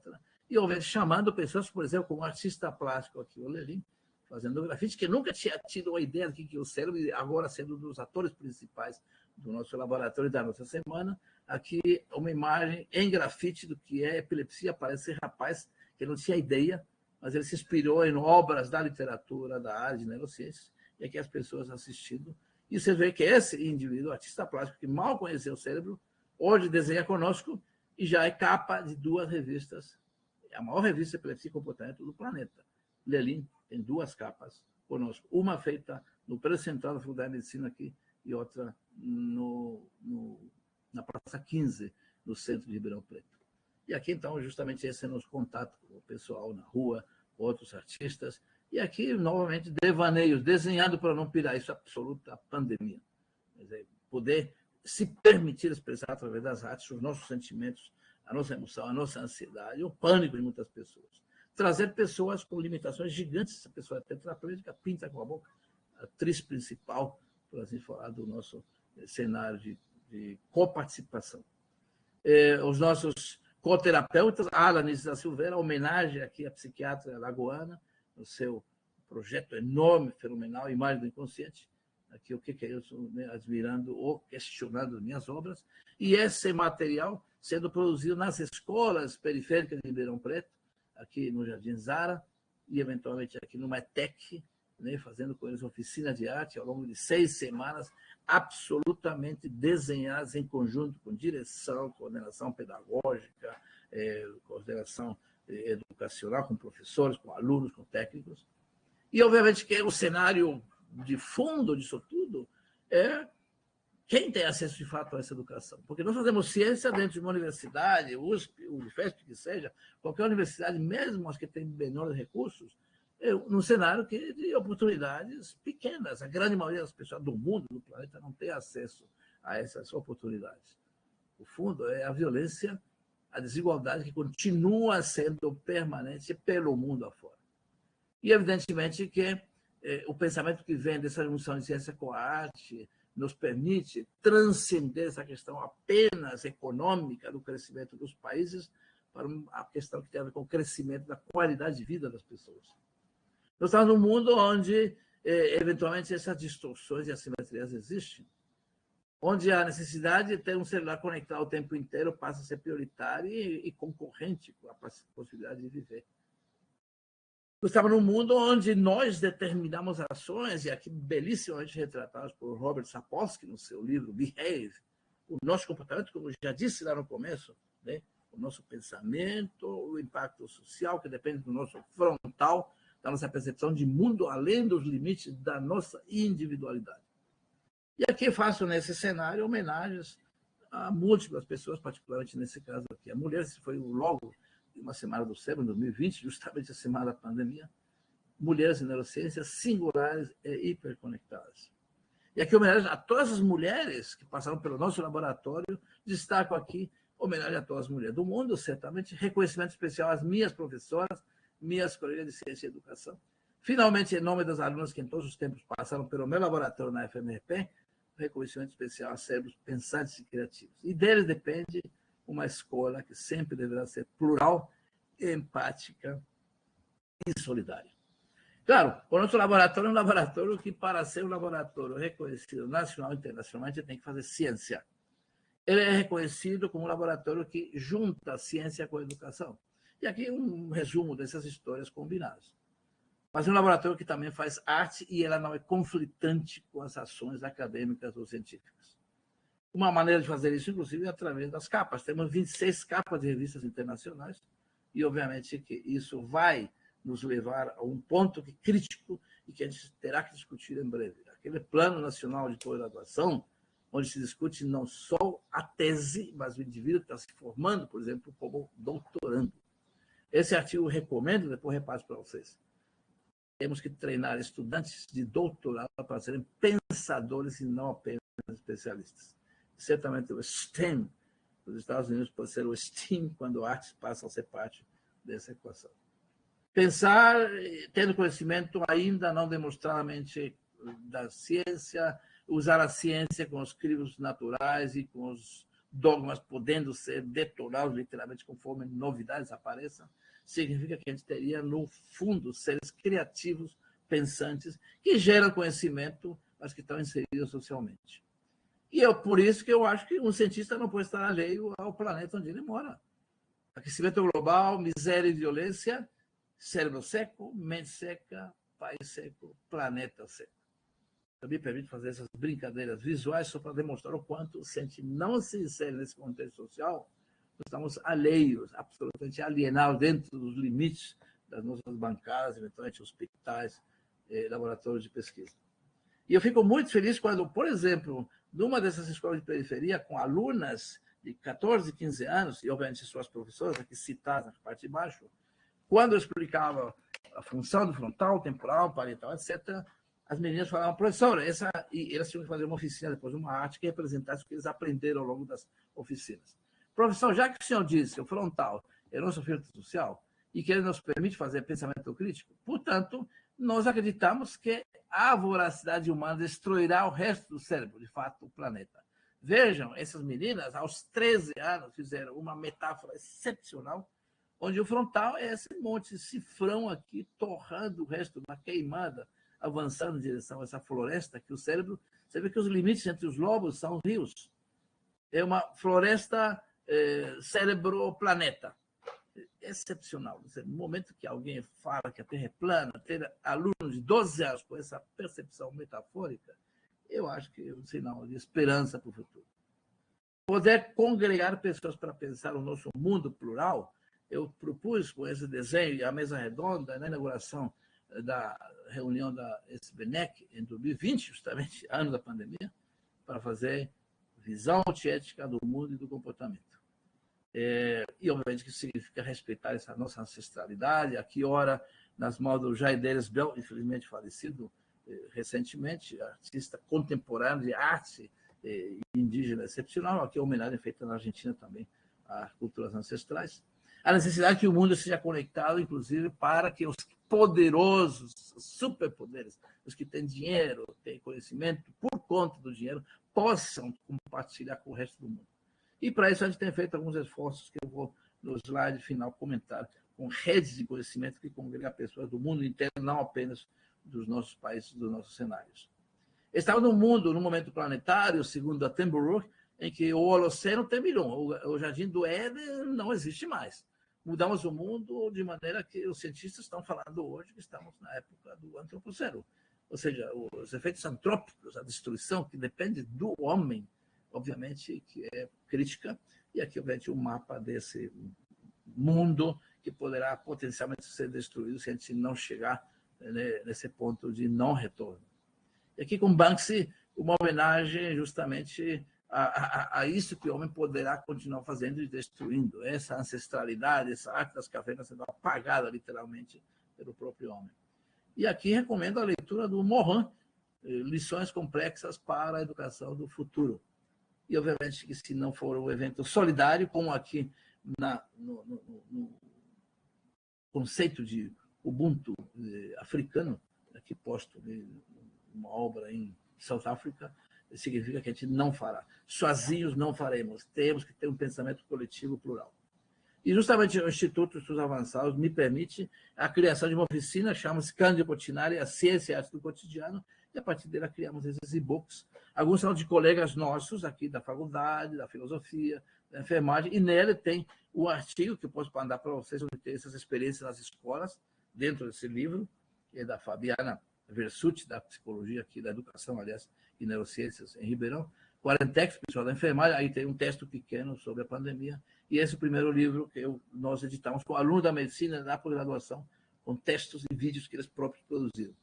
E obviamente chamando pessoas, por exemplo, como artista plástico aqui, o Lelim, fazendo grafite, que nunca tinha tido uma ideia do que é o cérebro, e agora sendo um dos atores principais do nosso laboratório da nossa semana. Aqui uma imagem em grafite do que é epilepsia, parece ser rapaz que não tinha ideia, mas ele se inspirou em obras da literatura, da área de neurociências, e aqui as pessoas assistindo. E você vê que esse indivíduo, artista plástico, que mal conheceu o cérebro, hoje desenha conosco e já é capa de 2 revistas, a maior revista de epilepsia e comportamento do planeta. Lelim tem 2 capas conosco, uma feita no Prédio Central da Faculdade de Medicina aqui e outra na Praça 15, no centro de Ribeirão Preto. E aqui, então, justamente esse é o nosso contato com o pessoal na rua, outros artistas, e aqui, novamente, devaneios, desenhando para não pirar, isso é absoluta pandemia. Quer dizer, poder se permitir expressar através das artes os nossos sentimentos, a nossa emoção, a nossa ansiedade, o pânico de muitas pessoas. Trazer pessoas com limitações gigantes, essa pessoa é tetraplégica, pinta com a boca, a atriz principal, por assim falar, do nosso cenário de coparticipação. Os nossos coterapeutas, Alanis da Silveira, homenagem aqui à psiquiatra lagoana, no seu projeto enorme, fenomenal, Imagem do Inconsciente, aqui o que é isso, admirando ou questionando minhas obras, e esse material sendo produzido nas escolas periféricas de Ribeirão Preto, aqui no Jardim Zara, e eventualmente aqui no METEC, fazendo com eles oficina de arte ao longo de 6 semanas, absolutamente desenhadas em conjunto com direção, coordenação pedagógica, coordenação educacional, com professores, com alunos, com técnicos. E, obviamente, que o cenário de fundo disso tudo é quem tem acesso, de fato, a essa educação. Porque nós fazemos ciência dentro de uma universidade, USP, Unifesp, que seja, qualquer universidade, mesmo as que têm menores recursos, num cenário de oportunidades pequenas. A grande maioria das pessoas do mundo, do planeta, não tem acesso a essas oportunidades. O fundo é a violência, a desigualdade que continua sendo permanente pelo mundo afora. E, evidentemente, que o pensamento que vem dessa junção de ciência com a arte, nos permite transcender essa questão apenas econômica do crescimento dos países para a questão que tem a ver com o crescimento da qualidade de vida das pessoas. Nós estamos num mundo onde, eventualmente, essas distorções e assimetrias existem, onde a necessidade de ter um celular conectado o tempo inteiro passa a ser prioritária e concorrente com a possibilidade de viver. Nós estamos num mundo onde nós determinamos ações, e aqui belíssimamente retratadas por Robert Sapolsky no seu livro Behave, o nosso comportamento, como eu já disse lá no começo, né? O nosso pensamento, o impacto social, que depende do nosso frontal, da nossa percepção de mundo além dos limites da nossa individualidade. E aqui faço, nesse cenário, homenagens a múltiplas pessoas, particularmente nesse caso aqui. A mulher, foi logo uma semana do cérebro, em 2020, justamente a semana da pandemia, mulheres em neurociências singulares e hiperconectadas. E aqui, homenagem a todas as mulheres que passaram pelo nosso laboratório, destaco aqui homenagem a todas as mulheres do mundo, certamente, reconhecimento especial às minhas professoras, minhas colegas de ciência e educação. Finalmente, em nome das alunas que em todos os tempos passaram pelo meu laboratório na FMRP, reconhecimento especial a cérebros pensantes e criativos. E deles depende uma escola que sempre deverá ser plural, empática e solidária. Claro, o nosso laboratório é um laboratório que, para ser um laboratório reconhecido nacional e internacionalmente, tem que fazer ciência. Ele é reconhecido como um laboratório que junta a ciência com a educação. E aqui um resumo dessas histórias combinadas. Mas é um laboratório que também faz arte e ela não é conflitante com as ações acadêmicas ou científicas. Uma maneira de fazer isso, inclusive, é através das capas. Temos 26 capas de revistas internacionais e, obviamente, que isso vai nos levar a um ponto crítico e que a gente terá que discutir em breve. Aquele Plano Nacional de Pós-Graduação, onde se discute não só a tese, mas o indivíduo que está se formando, por exemplo, como doutorando. Esse artigo eu recomendo, depois repasso para vocês. Temos que treinar estudantes de doutorado para serem pensadores e não apenas especialistas. Certamente o STEM dos Estados Unidos pode ser o STEAM quando artes passam a ser parte dessa equação. Pensar, tendo conhecimento ainda não demonstradamente da ciência, usar a ciência com os crivos naturais e com os dogmas podendo ser detonados literalmente conforme novidades apareçam, significa que a gente teria, no fundo, seres criativos, pensantes, que geram conhecimento, mas que estão inseridos socialmente. E é por isso que eu acho que um cientista não pode estar alheio ao planeta onde ele mora. Aquecimento global, miséria e violência, cérebro seco, mente seca, país seco, planeta seco. Eu me permito fazer essas brincadeiras visuais só para demonstrar o quanto, se a gente não se insere nesse contexto social, nós estamos alheios, absolutamente alienados dentro dos limites das nossas bancadas, eventualmente hospitais, laboratórios de pesquisa. E eu fico muito feliz quando, por exemplo, numa dessas escolas de periferia, com alunas de 14, 15 anos, e obviamente suas professoras, aqui citadas na parte de baixo, quando eu explicava a função do frontal, temporal, parietal, etc., as meninas falavam, professora, e elas tinham que fazer uma oficina, depois uma arte que representasse o que eles aprenderam ao longo das oficinas. Professor, já que o senhor disse que o frontal é nosso filtro social e que ele nos permite fazer pensamento crítico, portanto, nós acreditamos que a voracidade humana destruirá o resto do cérebro, de fato, o planeta. Vejam, essas meninas, aos 13 anos, fizeram uma metáfora excepcional, onde o frontal é esse monte de cifrão aqui, torrando o resto, uma queimada, avançando em direção a essa floresta, que o cérebro, você vê que os limites entre os lobos são rios. É uma floresta cérebro-planeta. Excepcional. No momento que alguém fala que a Terra é plana, ter alunos de 12 anos com essa percepção metafórica, eu acho que é um sinal de esperança para o futuro. Poder congregar pessoas para pensar o nosso mundo plural, eu propus com esse desenho e a mesa redonda na inauguração da reunião da SBNEC em 2020, justamente, ano da pandemia, para fazer visão ética do mundo e do comportamento. E, obviamente, que significa respeitar essa nossa ancestralidade. Aqui, ora, nas mãos do Jair Bel, infelizmente falecido recentemente, artista contemporâneo de arte indígena excepcional. Aqui, a homenagem feita na Argentina também às culturas ancestrais. A necessidade que o mundo seja conectado, inclusive, para que os poderosos, superpoderes, os que têm dinheiro, têm conhecimento, por conta do dinheiro, possam compartilhar com o resto do mundo. E para isso a gente tem feito alguns esforços que eu vou, no slide final, comentar, com redes de conhecimento que congregam pessoas do mundo inteiro, não apenas dos nossos países, dos nossos cenários. Estamos num momento planetário, segundo a Attenborough, em que o Holoceno terminou, o Jardim do Éden não existe mais. Mudamos o mundo de maneira que os cientistas estão falando hoje que estamos na época do Antropoceno. Ou seja, os efeitos antrópicos, a destruição que depende do homem, obviamente, que é crítica, e aqui, obviamente, o mapa desse mundo que poderá potencialmente ser destruído se a gente não chegar, né, nesse ponto de não retorno. E aqui com Banksy, uma homenagem justamente a isso que o homem poderá continuar fazendo e destruindo, essa ancestralidade, essa arte das cavernas sendo apagada literalmente pelo próprio homem. E aqui recomendo a leitura do Morin, Lições Complexas para a Educação do Futuro. E, obviamente, que se não for um evento solidário, como aqui no conceito de Ubuntu africano, aqui posto uma obra em South Africa, significa que a gente não fará. Sozinhos não faremos. Temos que ter um pensamento coletivo plural. E justamente o Instituto de Estudos Avançados me permite a criação de uma oficina, chama-se Cândido Portinari, a Ciência e a Arte do Cotidiano, e a partir dela criamos esses e-books. Alguns são de colegas nossos aqui da faculdade, da filosofia, da enfermagem, e nele tem o artigo que eu posso mandar para vocês sobre ter essas experiências nas escolas, dentro desse livro, que é da Fabiana Versuti, da psicologia aqui, da educação, aliás, e neurociências em Ribeirão, Quarentex, pessoal da enfermagem, aí tem um texto pequeno sobre a pandemia, e esse é o primeiro livro que nós editamos com alunos da medicina da pós-graduação, com textos e vídeos que eles próprios produziram.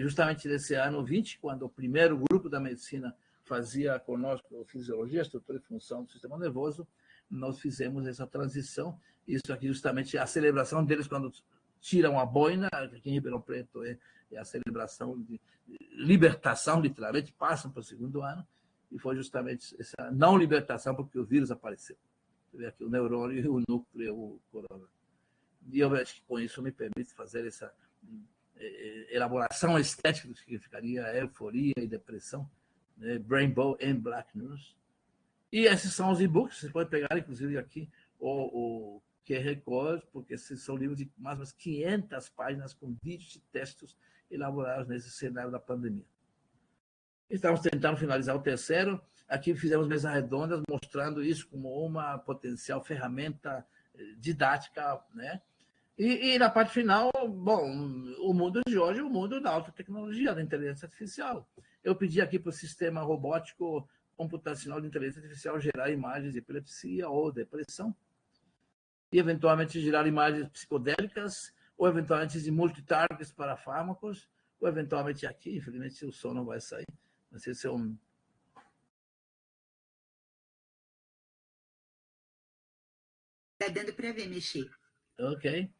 Justamente nesse ano 20, quando o primeiro grupo da medicina fazia conosco fisiologia, estrutura e função do sistema nervoso, nós fizemos essa transição. Isso aqui justamente é a celebração deles quando tiram a boina, aqui em Ribeirão Preto é a celebração de libertação, literalmente, passam para o segundo ano, e foi justamente essa não libertação porque o vírus apareceu. Você vê aqui o neurônio, o núcleo, o corona. E eu acho que com isso me permite fazer essa elaboração estética do que significaria euforia e depressão, né? Rainbow and Black News. E esses são os e-books, vocês podem pegar, inclusive, aqui o QR Code, porque esses são livros de mais ou menos 500 páginas com vídeos e textos elaborados nesse cenário da pandemia. Estamos tentando finalizar o terceiro. Aqui fizemos mesas redondas mostrando isso como uma potencial ferramenta didática, né? E na parte final, bom, o mundo de hoje é o mundo da alta tecnologia, da inteligência artificial. Eu pedi aqui para o sistema robótico computacional de inteligência artificial gerar imagens de epilepsia ou depressão, e eventualmente gerar imagens psicodélicas, ou eventualmente de multitargets para fármacos, ou eventualmente aqui, infelizmente o som não vai sair, não sei se é um... Está dando para ver mexer. Ok.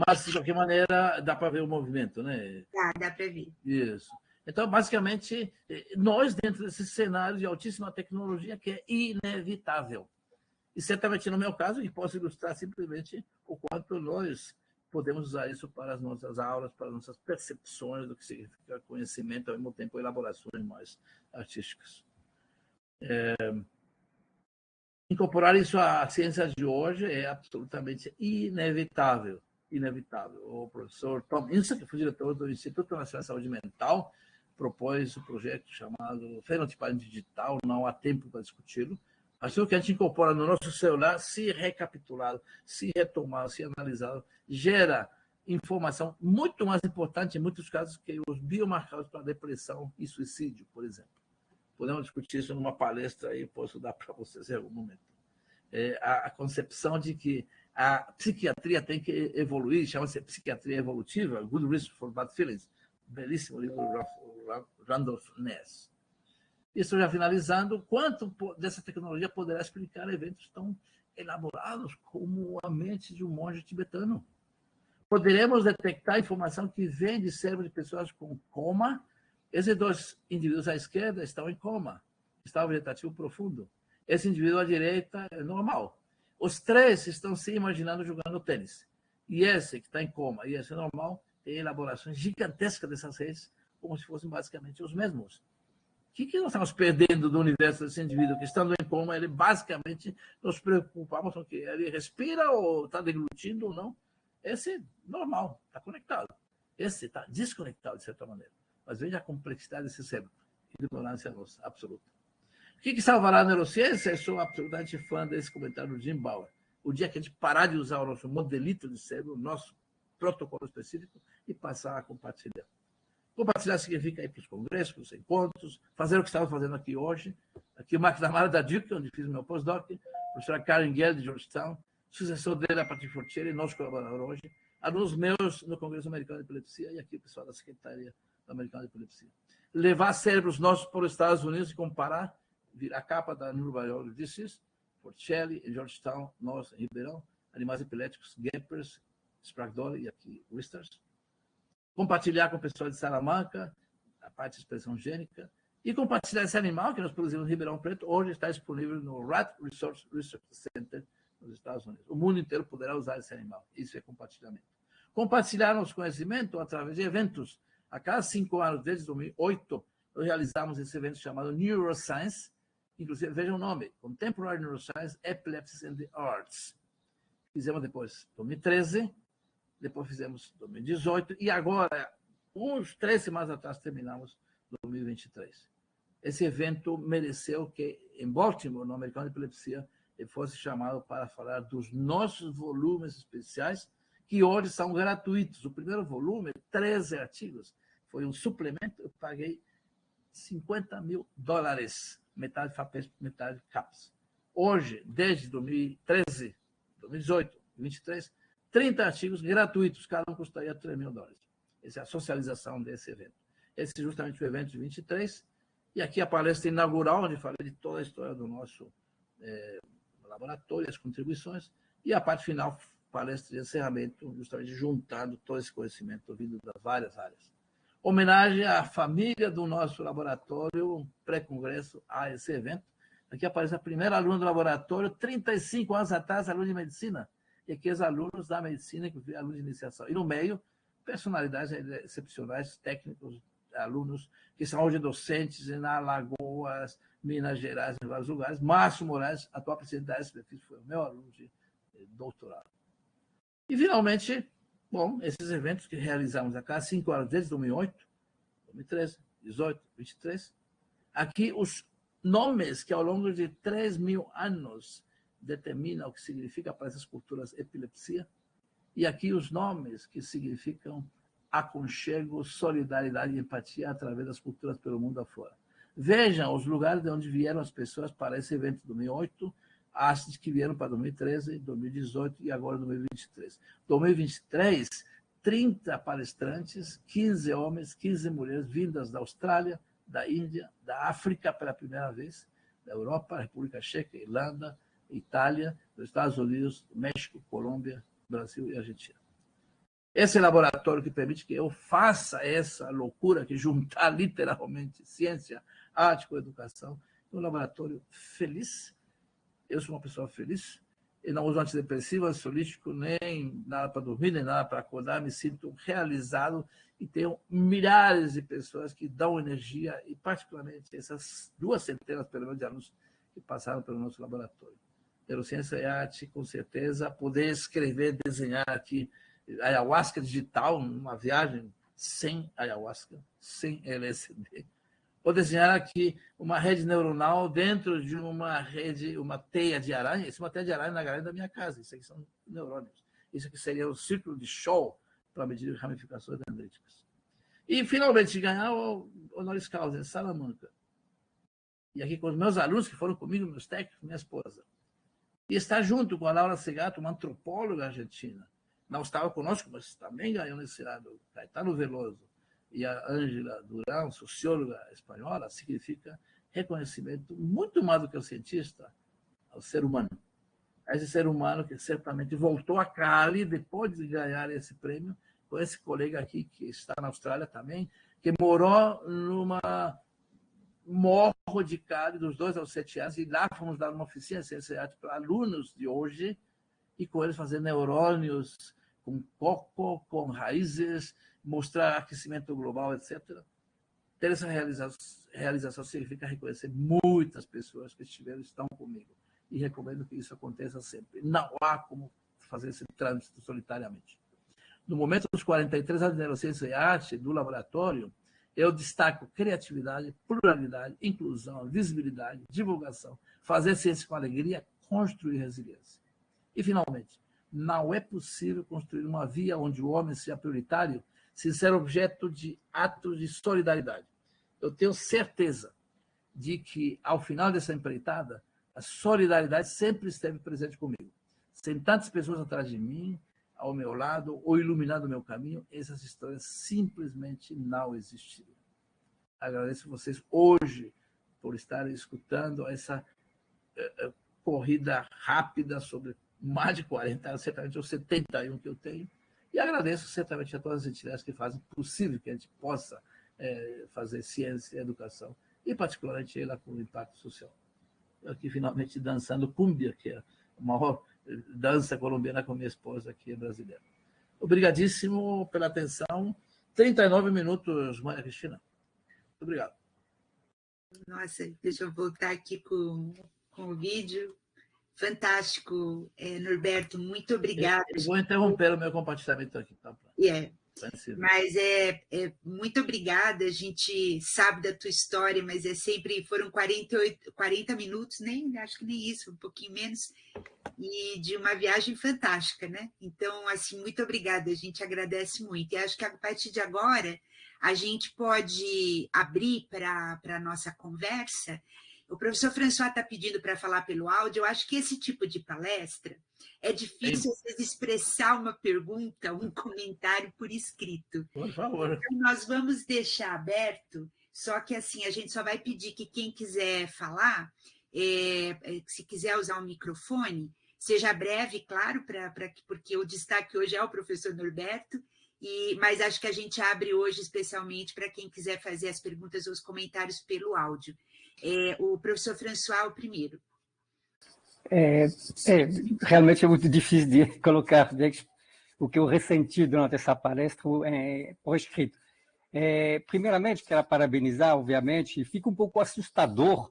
Mas, de qualquer maneira, dá para ver o movimento, né? Dá para ver. Isso. Então, basicamente, nós, dentro desse cenário de altíssima tecnologia, que é inevitável. E certamente, no meu caso, eu posso ilustrar simplesmente o quanto nós podemos usar isso para as nossas aulas, para as nossas percepções do que significa conhecimento, ao mesmo tempo, elaborações mais artísticas. Incorporar isso à ciência de hoje é absolutamente inevitável. Inevitável. O professor Tom Insa, que foi diretor do Instituto Nacional de Saúde Mental, propôs um projeto chamado Fenotipagem Digital, não há tempo para discuti-lo. Aquilo que a gente incorpora no nosso celular, se recapitulado, se retomado, se analisado, gera informação muito mais importante, em muitos casos, que os biomarcadores para depressão e suicídio, por exemplo. Podemos discutir isso numa palestra aí, posso dar para vocês em algum momento. A concepção de que a psiquiatria tem que evoluir, chama-se psiquiatria evolutiva, Good Reason for Bad Feelings, belíssimo livro do Randolph Ness. Isso já finalizando, quanto dessa tecnologia poderá explicar eventos tão elaborados como a mente de um monge tibetano? Poderemos detectar informação que vem de cérebro de pessoas com coma. Esses dois indivíduos à esquerda estão em coma, estado vegetativo profundo. Esse indivíduo à direita é normal. Os três estão se imaginando jogando tênis. E esse que está em coma e esse normal tem elaborações gigantescas dessas redes, como se fossem basicamente os mesmos. que nós estamos perdendo do universo desse indivíduo que, estando em coma, ele basicamente nos preocupamos com que ele respira ou está deglutindo ou não. Esse é normal, está conectado. Esse está desconectado, de certa maneira. Mas veja a complexidade desse cérebro. Ignorância nossa, absoluta. O que salvará a neurociência? Eu sou absolutamente fã desse comentário do Jim Bauer. O dia que a gente parar de usar o nosso modelito de cérebro, o nosso protocolo específico, e passar a compartilhar. Compartilhar significa ir para os congressos, para os encontros, fazer o que estamos fazendo aqui hoje. Aqui o McNamara da Duke, onde fiz meu postdoc, a professora Karen Gell, de Georgetown, sucessor dele, a Patrick Fortieri, nosso colaborador hoje, alunos meus no Congresso Americano de Epilepsia e aqui o pessoal da Secretaria Americana de Epilepsia. Levar cérebros nossos para os Estados Unidos e comparar, vir a capa da Neurobiology Disease, Fortieri, em Georgetown, nós, em Ribeirão, animais epiléticos, Geppers, Sprague-Dawley e aqui Whisters. Compartilhar com o pessoal de Salamanca, a parte de expressão gênica, e compartilhar esse animal que nós produzimos em Ribeirão Preto, hoje está disponível no Rat Research Center nos Estados Unidos. O mundo inteiro poderá usar esse animal. Isso é compartilhamento. Compartilhar nosso conhecimento através de eventos. A cada 5 anos, desde 2008, nós realizamos esse evento chamado Neuroscience, inclusive, veja o nome, Contemporary Neuroscience, Epilepsy and the Arts. Fizemos depois 2013, depois fizemos 2018, e agora, uns 3 semanas atrás, terminamos 2023. Esse evento mereceu que, em Baltimore, no Americano de Epilepsia, ele fosse chamado para falar dos nossos volumes especiais, que hoje são gratuitos. O primeiro volume, 13 artigos, foi um suplemento, eu paguei $50 mil, metade FAPES, metade CAPES. Hoje, desde 2013, 2018, 2023, 30 artigos gratuitos, cada um custaria $3 mil. Essa é a socialização desse evento. Esse é justamente o evento de 23, e aqui a palestra inaugural, onde falei de toda a história do nosso laboratório, as contribuições, e a parte final, palestra de encerramento, justamente juntando todo esse conhecimento vindo das várias áreas. Homenagem à família do nosso laboratório, pré-congresso, a esse evento. Aqui aparece a primeira aluna do laboratório, 35 anos atrás, aluna de medicina, e aqui os alunos da medicina, que alunos de iniciação. E no meio, personalidades excepcionais, técnicos, alunos que são hoje docentes em Alagoas, Minas Gerais, em vários lugares. Márcio Moraes, atual presidente da SBF, foi o meu aluno de doutorado. E, finalmente, bom, esses eventos que realizamos a cada 5 anos, desde 2008, 2013, 2018, 2023, aqui os nomes que ao longo de 3 mil anos determinam o que significa para essas culturas epilepsia, e aqui os nomes que significam aconchego, solidariedade e empatia através das culturas pelo mundo afora. Vejam os lugares de onde vieram as pessoas para esse evento de 2008, as que vieram para 2013, 2018 e agora 2023. 2023, 30 palestrantes, 15 homens, 15 mulheres vindas da Austrália, da Índia, da África pela primeira vez, da Europa, República Checa, Irlanda, Itália, dos Estados Unidos, México, Colômbia, Brasil e Argentina. Esse laboratório que permite que eu faça essa loucura que juntar literalmente ciência, arte com educação, é um laboratório feliz. Eu sou uma pessoa feliz, eu não uso antidepressivo, ansiolítico, nem nada para dormir, nem nada para acordar, me sinto realizado e tenho milhares de pessoas que dão energia, e particularmente essas 2 centenas, pelo menos, de alunos que passaram pelo nosso laboratório. Neurociência e arte, com certeza, poder escrever, desenhar aqui ayahuasca digital, uma viagem sem ayahuasca, sem LSD. Vou desenhar aqui uma rede neuronal dentro de uma rede, uma teia de aranha. Isso é uma teia de aranha na galera da minha casa. Isso aqui são neurônios. Isso aqui seria o círculo de Shaw para medir ramificações dendríticas. E, finalmente, ganhar o honoris causa em Salamanca. E aqui com os meus alunos que foram comigo, meus técnicos, minha esposa. E estar junto com a Laura Segato, uma antropóloga argentina. Não estava conosco, mas também ganhou nesse lado. Caetano Veloso e a Ângela Durão, socióloga espanhola, significa reconhecimento muito mais do que o cientista ao ser humano. A esse ser humano que certamente voltou a Cali depois de ganhar esse prêmio, com esse colega aqui que está na Austrália também, que morou numa morro de Cali dos 2 aos 7 anos, e lá fomos dar uma oficina de ciência e arte para alunos de hoje, e com eles fazer neurônios com coco, com raízes, mostrar aquecimento global, etc. ter essa realização significa reconhecer muitas pessoas que estão comigo. E recomendo que isso aconteça sempre. Não há como fazer esse trânsito solitariamente. No momento dos 43 anos de neurociência e arte do laboratório, eu destaco criatividade, pluralidade, inclusão, visibilidade, divulgação, fazer ciência com alegria, construir resiliência. E, finalmente, não é possível construir uma via onde o homem seja prioritário sem ser objeto de atos de solidariedade. Eu tenho certeza de que, ao final dessa empreitada, a solidariedade sempre esteve presente comigo. Sem tantas pessoas atrás de mim, ao meu lado, ou iluminando o meu caminho, essas histórias simplesmente não existiriam. Agradeço vocês hoje por estarem escutando essa corrida rápida sobre mais de 40 anos, certamente os 71 que eu tenho, e agradeço certamente a todas as entidades que fazem possível que a gente possa fazer ciência e educação, e particularmente ela com impacto social. Eu aqui finalmente dançando cumbia, que é a maior dança colombiana com minha esposa, que é brasileira. Obrigadíssimo pela atenção. 39 minutos, Maria Cristina. Muito obrigado. Nossa, deixa eu voltar aqui com o vídeo. Fantástico, Norberto, muito obrigada. Eu vou interromper o meu compartilhamento aqui. Tá? Mas muito obrigada, a gente sabe da tua história, mas foram 40 minutos, acho que nem isso, um pouquinho menos, e de uma viagem fantástica, né? Então, assim, muito obrigada, a gente agradece muito. E acho que a partir de agora a gente pode abrir para a nossa conversa. O professor François está pedindo para falar pelo áudio. Eu acho que esse tipo de palestra é difícil, às vezes, expressar uma pergunta, um comentário por escrito. Por favor. Então, nós vamos deixar aberto, só que assim, a gente só vai pedir que quem quiser falar, se quiser usar o microfone, seja breve, claro, porque o destaque hoje é o professor Norberto, mas acho que a gente abre hoje especialmente para quem quiser fazer as perguntas ou os comentários pelo áudio. O professor François, o primeiro. Realmente é muito difícil de colocar o que eu ressenti durante essa palestra por escrito. Primeiramente, quero parabenizar, obviamente, e fica um pouco assustador,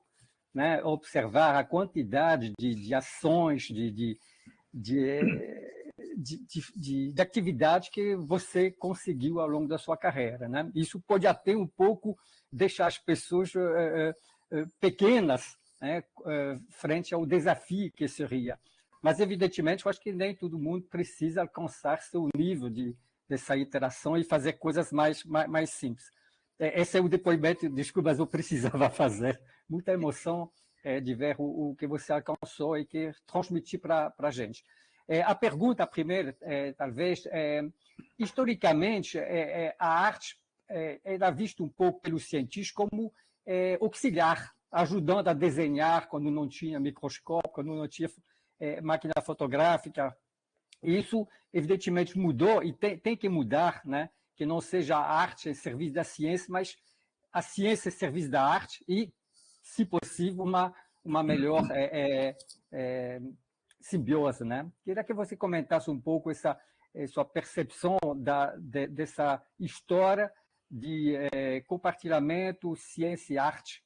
né, observar a quantidade de ações, de atividade que você conseguiu ao longo da sua carreira, né? Isso pode até um pouco deixar as pessoas pequenas, né, frente ao desafio que seria. Mas, evidentemente, eu acho que nem todo mundo precisa alcançar seu nível dessa interação e fazer coisas mais simples. Esse é o depoimento, desculpa, mas eu precisava fazer. Muita emoção de ver o que você alcançou e que transmitir para a gente. A pergunta, primeira, talvez, historicamente, a arte era vista um pouco pelos cientistas como auxiliar, ajudando a desenhar quando não tinha microscópio, quando não tinha máquina fotográfica. Isso, evidentemente, mudou e tem que mudar, né? Que não seja a arte em serviço da ciência, mas a ciência em serviço da arte e, se possível, uma melhor simbiose, né? Queria que você comentasse um pouco essa sua percepção dessa história de compartilhamento ciência e arte.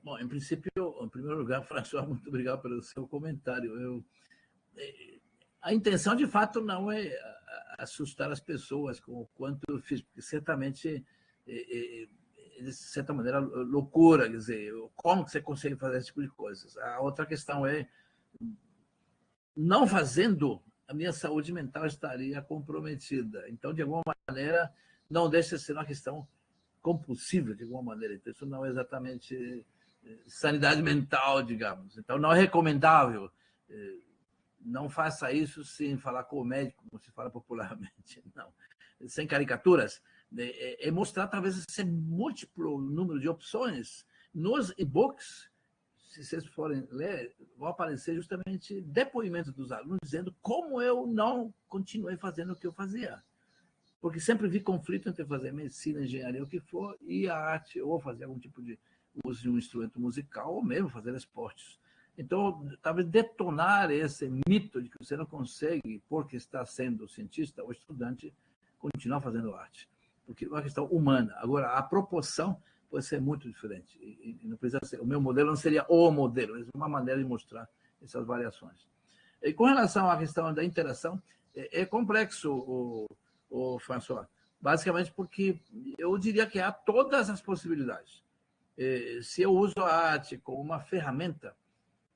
Bom, em princípio, em primeiro lugar, François, muito obrigado pelo seu comentário. A intenção, de fato, não é assustar as pessoas com o quanto eu fiz, porque certamente, de certa maneira, loucura, quer dizer, como que você consegue fazer esse tipo de coisas? A outra questão é, não fazendo, a minha saúde mental estaria comprometida. Então, de alguma maneira, não deixa de ser uma questão compulsiva, de alguma maneira. Então, isso não é exatamente sanidade mental, digamos. Então, não é recomendável. Não faça isso sem falar com o médico, como se fala popularmente. Não. Sem caricaturas. É mostrar, talvez, esse múltiplo número de opções. Nos e-books, se vocês forem ler, vão aparecer justamente depoimentos dos alunos dizendo como eu não continuei fazendo o que eu fazia. Porque sempre vi conflito entre fazer medicina, engenharia, o que for, e a arte, ou fazer algum tipo de uso de um instrumento musical, ou mesmo fazer esportes. Então, talvez detonar esse mito de que você não consegue, porque está sendo cientista ou estudante, continuar fazendo arte. porque é uma questão humana. Agora, a proporção pode ser muito diferente. E não precisa ser, o meu modelo não seria o modelo, é uma maneira de mostrar essas variações. E com relação à questão da interação, é complexo, o François, basicamente porque eu diria que há todas as possibilidades. Se eu uso a arte como uma ferramenta,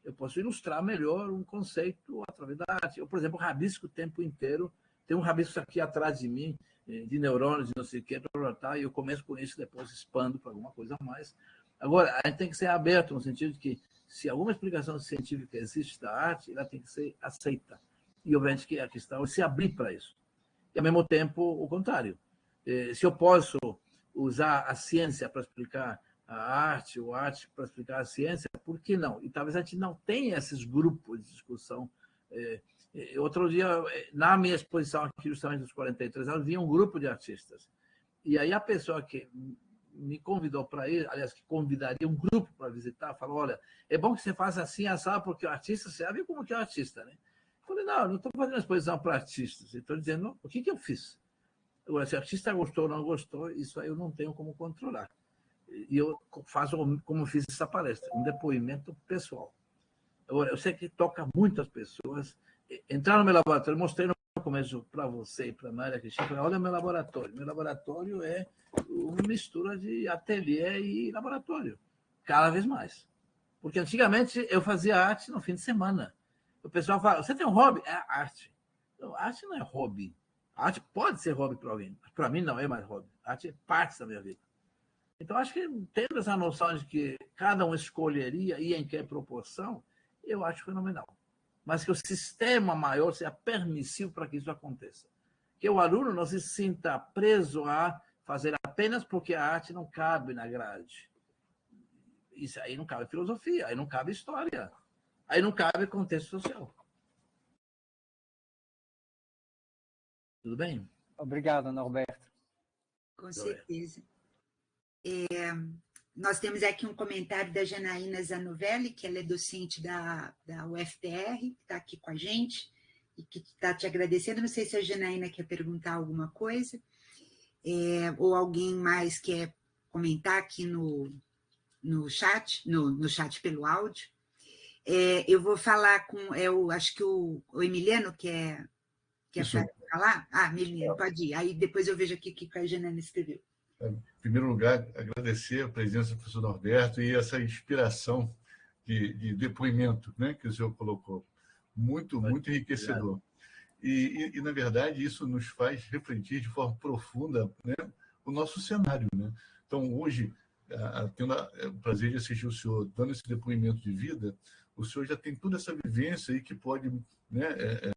eu posso ilustrar melhor um conceito através da arte. Eu, por exemplo, rabisco o tempo inteiro. Tem um rabisco aqui atrás de mim, de neurônios, de não sei o que, e eu começo com isso, depois expando para alguma coisa a mais. Agora, a gente tem que ser aberto, no sentido de que, se alguma explicação científica existe da arte, ela tem que ser aceita. E, obviamente, que a questão é se abrir para isso. E, ao mesmo tempo, o contrário. Se eu posso usar a ciência para explicar a arte, ou a arte para explicar a ciência, por que não? E talvez a gente não tenha esses grupos de discussão. Outro dia, na minha exposição aqui, justamente dos 43 anos, vinha um grupo de artistas. E aí a pessoa que me convidou para ir, aliás, que convidaria um grupo para visitar, falou, olha, é bom que você faça assim, assado, porque o artista, você sabe como que é o artista, né? Eu falei, não estou fazendo uma exposição para artistas, estou dizendo, o que eu fiz? Agora, se o artista gostou ou não gostou, isso aí eu não tenho como controlar. E eu faço como fiz essa palestra, um depoimento pessoal. Agora, eu sei que toca muitas pessoas. Entrar no meu laboratório, mostrei no começo para você e para a Maria Cristina, falei, olha o meu laboratório. Meu laboratório é uma mistura de ateliê e laboratório, cada vez mais. Porque antigamente eu fazia arte no fim de semana. O pessoal fala, você tem um hobby? É arte. Não, arte não é hobby. A arte pode ser hobby para alguém, mas para mim não é mais hobby. A arte é parte da minha vida. Então, acho que tendo essa noção de que cada um escolheria e em que proporção, eu acho fenomenal. Mas que o sistema maior seja permissivo para que isso aconteça. Que o aluno não se sinta preso a fazer apenas porque a arte não cabe na grade. Isso aí não cabe filosofia, aí não cabe história, aí não cabe contexto social. Tudo bem? Obrigado, Norberto. Com certeza. Nós temos aqui um comentário da Janaína Zanovelli, que ela é docente da UFPR, que está aqui com a gente e que está te agradecendo. Não sei se a Janaína quer perguntar alguma coisa, ou alguém mais quer comentar aqui no chat, no chat pelo áudio. Eu vou falar com... acho que o Emiliano quer falar? Emiliano, pode ir. Aí depois eu vejo aqui o que a Janaína escreveu. Em primeiro lugar, agradecer a presença do professor Norberto e essa inspiração de depoimento, né, que o senhor colocou. Muito enriquecedor. E, na verdade, isso nos faz refletir de forma profunda, né, o nosso cenário. Né? Então, hoje, tendo o prazer de assistir o senhor dando esse depoimento de vida, o senhor já tem toda essa vivência aí que pode, né,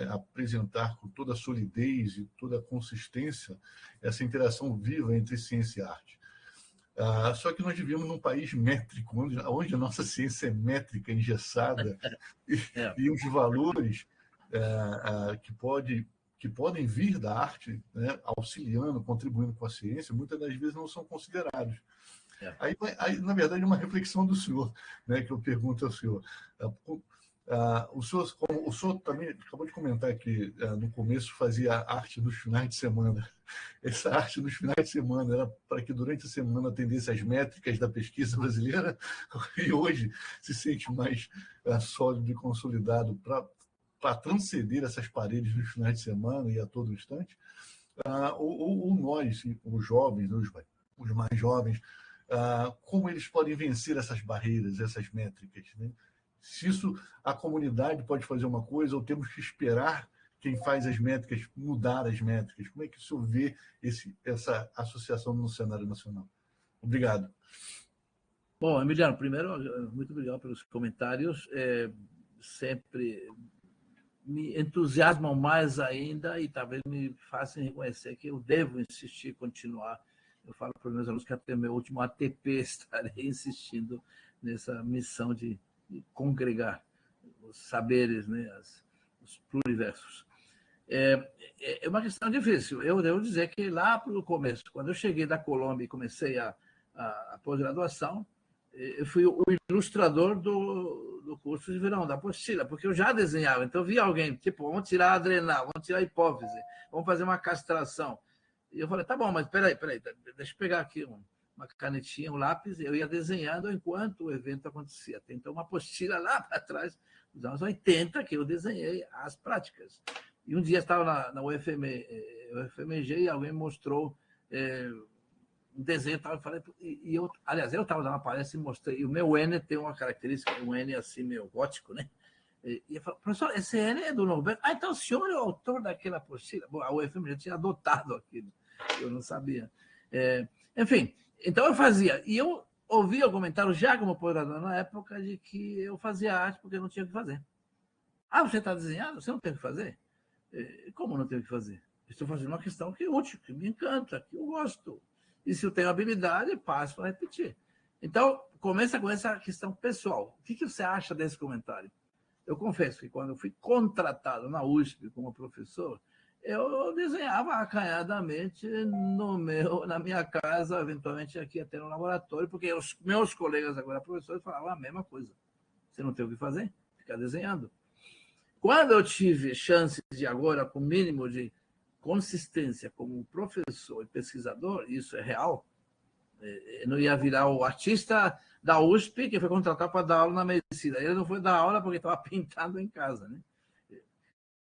apresentar com toda a solidez e toda a consistência essa interação viva entre ciência e arte. Só que nós vivemos num país métrico, onde a nossa ciência é métrica, engessada, e os valores que podem vir da arte, né, auxiliando, contribuindo com a ciência, muitas das vezes não são considerados. Aí, na verdade, é uma reflexão do senhor, né, que eu pergunto ao senhor. O senhor também acabou de comentar que no começo fazia arte nos finais de semana. Essa arte nos finais de semana era para que durante a semana atendesse às métricas da pesquisa brasileira, e hoje se sente mais sólido e consolidado para transcender essas paredes nos finais de semana e a todo instante. Ou nós, os jovens, os mais jovens, como eles podem vencer essas barreiras, essas métricas, né? Se isso a comunidade pode fazer uma coisa, ou temos que esperar quem faz as métricas mudar as métricas? Como é que o senhor vê essa associação no cenário nacional? Obrigado. Bom, Emiliano, primeiro, muito obrigado pelos comentários. Sempre me entusiasmam mais ainda e talvez me façam reconhecer que eu devo insistir, continuar. Eu falo para os meus alunos que até meu último ATP estarei insistindo nessa missão de congregar os saberes, né, os pluriversos. É uma questão difícil. Eu devo dizer que lá para o começo, quando eu cheguei da Colômbia e comecei a pós-graduação, eu fui o ilustrador do curso de verão, da apostila, porque eu já desenhava. Então, eu via alguém, tipo, vamos tirar a adrenal, vamos tirar a hipófise, vamos fazer uma castração. E eu falei, tá bom, mas peraí, deixa eu pegar aqui uma canetinha, um lápis, eu ia desenhando enquanto o evento acontecia. Tem então uma apostila lá para trás, dos anos 80, que eu desenhei as práticas. E um dia estava na UFMG e alguém mostrou um desenho, eu falei, aliás, eu estava dando uma palestra e mostrei, e o meu N tem uma característica, um N assim meio gótico, né? E eu falei, professor, esse N é do Norberto. Ah, então o senhor é o autor daquela apostila? Bom, a UFMG tinha adotado aquilo, eu não sabia. Enfim, então eu fazia, e eu ouvia o comentário já como apoiador na época de que eu fazia arte porque eu não tinha o que fazer. Ah, você está desenhando? Você não tem o que fazer? Como não tem o que fazer? Estou fazendo uma questão que é útil, que me encanta, que eu gosto. E se eu tenho habilidade, passo para repetir. Então, começa com essa questão pessoal. O que você acha desse comentário? Eu confesso que quando eu fui contratado na USP como professor, eu desenhava acanhadamente na minha casa, eventualmente aqui até no laboratório, porque os meus colegas agora professores falavam a mesma coisa. Você não tem o que fazer? Ficar desenhando. Quando eu tive chance de agora, com o mínimo de consistência como professor e pesquisador, isso é real, eu não ia virar o artista da USP que foi contratado para dar aula na medicina. Ele não foi dar aula porque estava pintado em casa, né?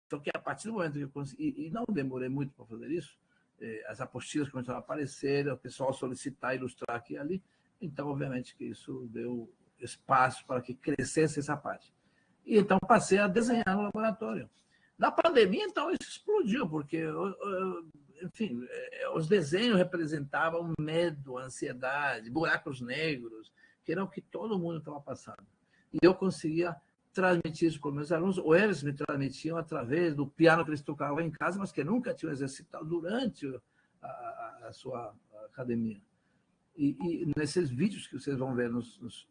Só que a partir do momento que eu consegui, e não demorei muito para fazer isso, as apostilas começaram a aparecer, o pessoal solicitar, ilustrar aqui e ali, então, obviamente, que isso deu espaço para que crescesse essa parte. E então passei a desenhar no laboratório. Na pandemia, então, isso explodiu, porque, enfim, os desenhos representavam medo, ansiedade, buracos negros, que era o que todo mundo estava passando. E eu conseguia transmitir isso para os meus alunos, ou eles me transmitiam através do piano que eles tocavam em casa, mas que nunca tinham exercitado durante a sua academia. E nesses vídeos que vocês vão ver nos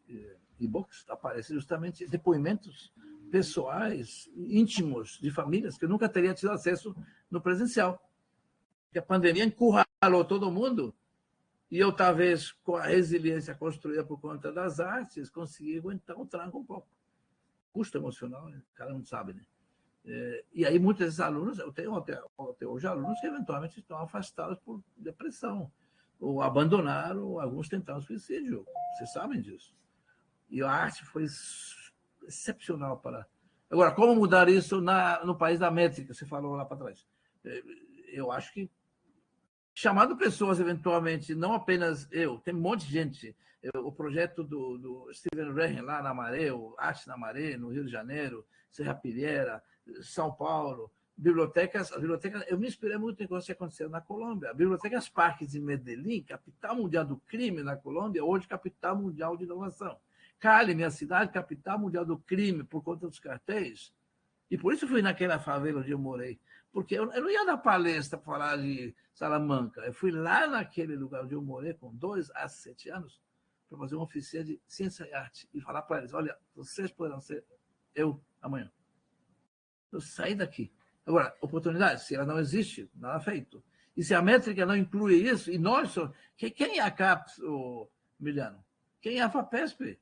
e-books, aparecem justamente depoimentos pessoais, íntimos, de famílias que eu nunca teria tido acesso no presencial. Porque a pandemia encurralou todo mundo e eu, talvez, com a resiliência construída por conta das artes, consegui aguentar o tranco um pouco. Custo emocional, né? O cara não sabe, né? E aí, muitos desses alunos, eu tenho até hoje alunos que eventualmente estão afastados por depressão, ou abandonaram, ou alguns tentaram suicídio. Vocês sabem disso. E a arte foi excepcional para... Agora, como mudar isso no país da métrica, você falou lá para trás? Eu acho que chamando pessoas, eventualmente, não apenas eu, tem um monte de gente. O projeto do Steven Rehen lá na Maré, o Arte na Maré, no Rio de Janeiro, Serra Pilheira, São Paulo, bibliotecas, eu me inspirei muito em coisas que aconteceram na Colômbia. Bibliotecas Parques de Medellín, capital mundial do crime na Colômbia, hoje capital mundial de inovação. Cali, minha cidade, capital mundial do crime por conta dos cartéis. E por isso fui naquela favela onde eu morei. Porque eu não ia dar palestra para falar de Salamanca. Eu fui lá naquele lugar onde eu morei, com 2 a 7 anos, para fazer uma oficina de ciência e arte. E falar para eles, olha, vocês poderão ser eu amanhã. Eu saí daqui. Agora, oportunidade, se ela não existe, nada feito. E se a métrica não inclui isso, e nós, quem é a CAPES, Miliano? Quem é a FAPESP?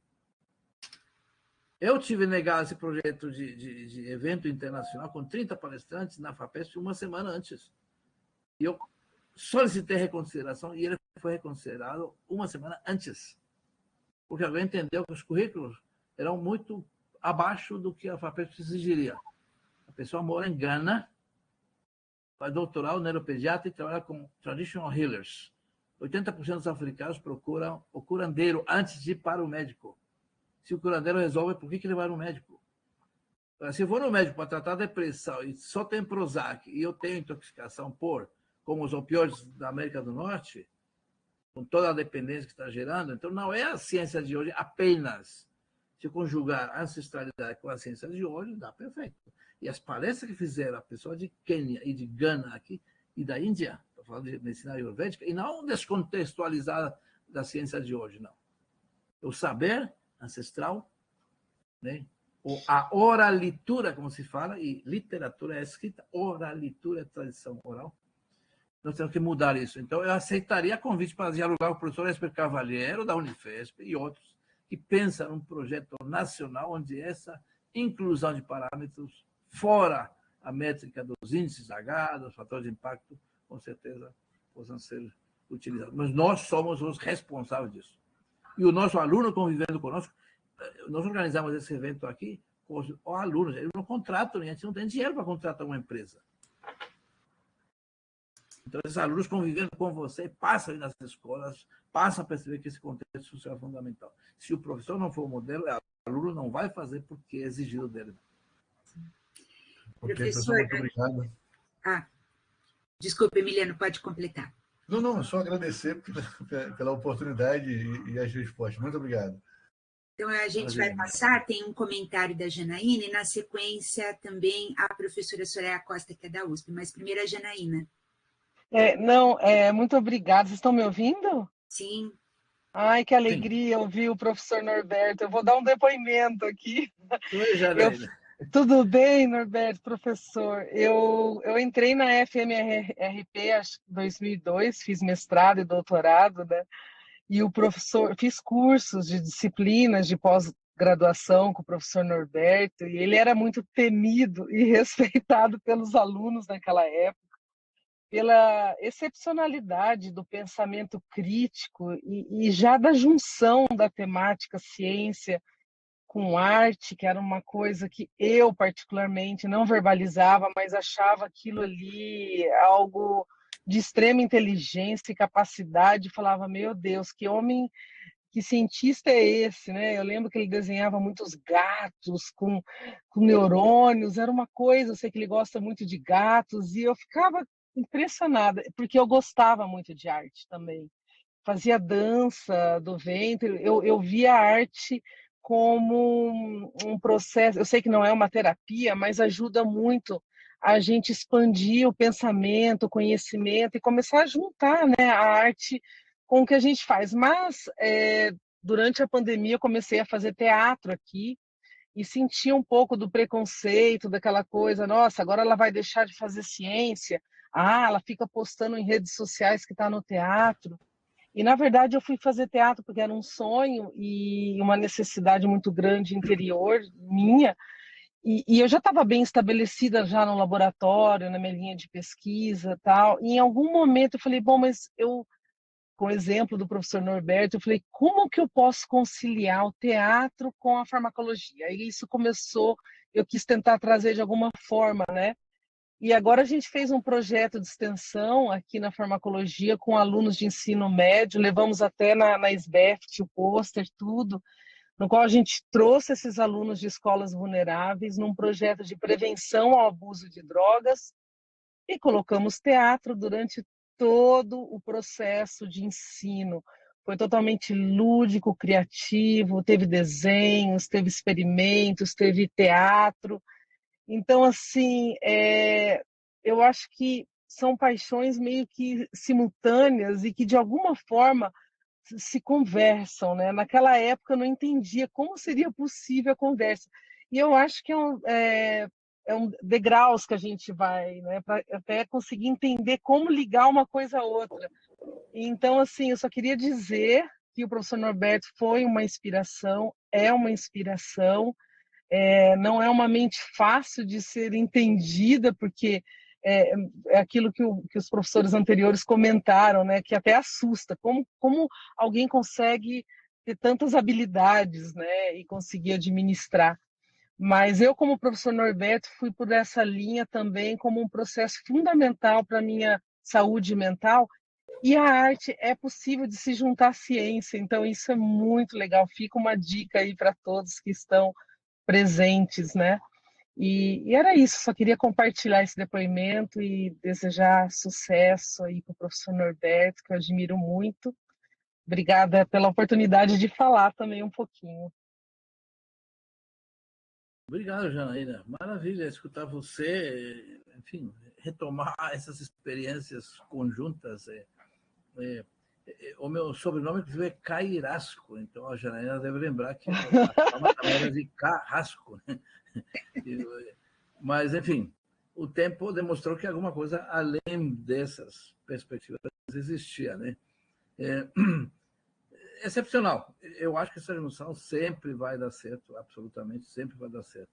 Eu tive negado esse projeto de evento internacional com 30 palestrantes na FAPESP uma semana antes. E eu solicitei reconsideração e ele foi reconsiderado uma semana antes. Porque alguém entendeu que os currículos eram muito abaixo do que a FAPESP exigiria. A pessoa mora em Gana, faz doutoral, neuropediatra e trabalha com traditional healers. 80% dos africanos procuram o curandeiro antes de ir para o médico. Se o curandeiro resolve, por que ele vai no médico? Se eu for no médico para tratar depressão e só tem Prozac e eu tenho intoxicação como os opioides da América do Norte, com toda a dependência que está gerando, então não é a ciência de hoje apenas. Se conjugar a ancestralidade com a ciência de hoje, dá perfeito. E as palestras que fizeram a pessoa de Quênia e de Gana aqui, e da Índia, estou falando de medicina ayurvédica, e não descontextualizada da ciência de hoje, não. O saber ancestral, né? A oralitura, como se fala, e literatura é escrita, oralitura é tradição oral. Nós temos que mudar isso. Então, eu aceitaria convite para dialogar com o professor Esper Cavalheiro, da Unifesp, e outros, que pensam num projeto nacional onde essa inclusão de parâmetros, fora a métrica dos índices H, dos fatores de impacto, com certeza possam ser utilizados. Mas nós somos os responsáveis disso. E o nosso aluno convivendo conosco, nós organizamos esse evento aqui com os alunos, eles não contratam, a gente não tem dinheiro para contratar uma empresa. Então, esses alunos convivendo com você, passam aí nas escolas, passam a perceber que esse contexto social é fundamental. Se o professor não for o modelo, o aluno não vai fazer porque é exigido dele. Ok, professor, muito obrigado. Desculpe, Emiliano, pode completar. Não, só agradecer pela oportunidade e as respostas. Muito obrigado. Então, a gente vai passar, tem um comentário da Janaína, e na sequência também a professora Soraya Costa, que é da USP, mas primeiro a Janaína. Muito obrigada. Vocês estão me ouvindo? Sim. Ai, que alegria ouvir o professor Norberto. Eu vou dar um depoimento aqui. Oi, Janaína. Tudo bem, Norberto, professor? Eu entrei na FMRP em 2002, fiz mestrado e doutorado, né? E o professor, fiz cursos de disciplinas de pós-graduação com o professor Norberto, e ele era muito temido e respeitado pelos alunos naquela época, pela excepcionalidade do pensamento crítico e já da junção da temática ciência com arte, que era uma coisa que eu particularmente não verbalizava, mas achava aquilo ali algo de extrema inteligência e capacidade, falava, meu Deus, que homem, que cientista é esse, né? Eu lembro que ele desenhava muitos gatos com neurônios, era uma coisa, eu sei que ele gosta muito de gatos, e eu ficava impressionada, porque eu gostava muito de arte também. Fazia dança do ventre, eu via a arte como um processo, eu sei que não é uma terapia, mas ajuda muito a gente expandir o pensamento, o conhecimento e começar a juntar, né, a arte com o que a gente faz. Mas durante a pandemia eu comecei a fazer teatro aqui e senti um pouco do preconceito, daquela coisa, nossa, agora ela vai deixar de fazer ciência, ela fica postando em redes sociais que está no teatro. E, na verdade, eu fui fazer teatro porque era um sonho e uma necessidade muito grande interior minha. E eu já estava bem estabelecida já no laboratório, na minha linha de pesquisa tal. E em algum momento eu falei, bom, mas eu, com o exemplo do professor Norberto, eu falei, como que eu posso conciliar o teatro com a farmacologia? Aí isso começou, eu quis tentar trazer de alguma forma, né? E agora a gente fez um projeto de extensão aqui na farmacologia com alunos de ensino médio, levamos até na SBEFT o pôster, tudo, no qual a gente trouxe esses alunos de escolas vulneráveis num projeto de prevenção ao abuso de drogas e colocamos teatro durante todo o processo de ensino. Foi totalmente lúdico, criativo, teve desenhos, teve experimentos, teve teatro. Então, assim, eu acho que são paixões meio que simultâneas e que, de alguma forma, se conversam, né? Naquela época, eu não entendia como seria possível a conversa. E eu acho que é um degraus que a gente vai, né? Para até conseguir entender como ligar uma coisa a outra. Então, assim, eu só queria dizer que o professor Norberto foi uma inspiração, é uma inspiração, não é uma mente fácil de ser entendida, porque é aquilo que os professores anteriores comentaram, né, que até assusta, como alguém consegue ter tantas habilidades, né, e conseguir administrar. Mas eu, como professor Norberto, fui por essa linha também como um processo fundamental para a minha saúde mental, e a arte é possível de se juntar à ciência, então isso é muito legal. Fica uma dica aí para todos que estão presentes, né? E era isso, só queria compartilhar esse depoimento e desejar sucesso aí para o professor Norberto, que eu admiro muito. Obrigada pela oportunidade de falar também um pouquinho. Obrigado, Janaína. Maravilha escutar você, enfim, retomar essas experiências conjuntas. O meu sobrenome, inclusive, é Cairasco, então a Janaína deve lembrar que a forma também era de Carrasco. Né? Mas, enfim, o tempo demonstrou que alguma coisa além dessas perspectivas existia. Né? Excepcional. Eu acho que essa junção sempre vai dar certo, absolutamente, sempre vai dar certo.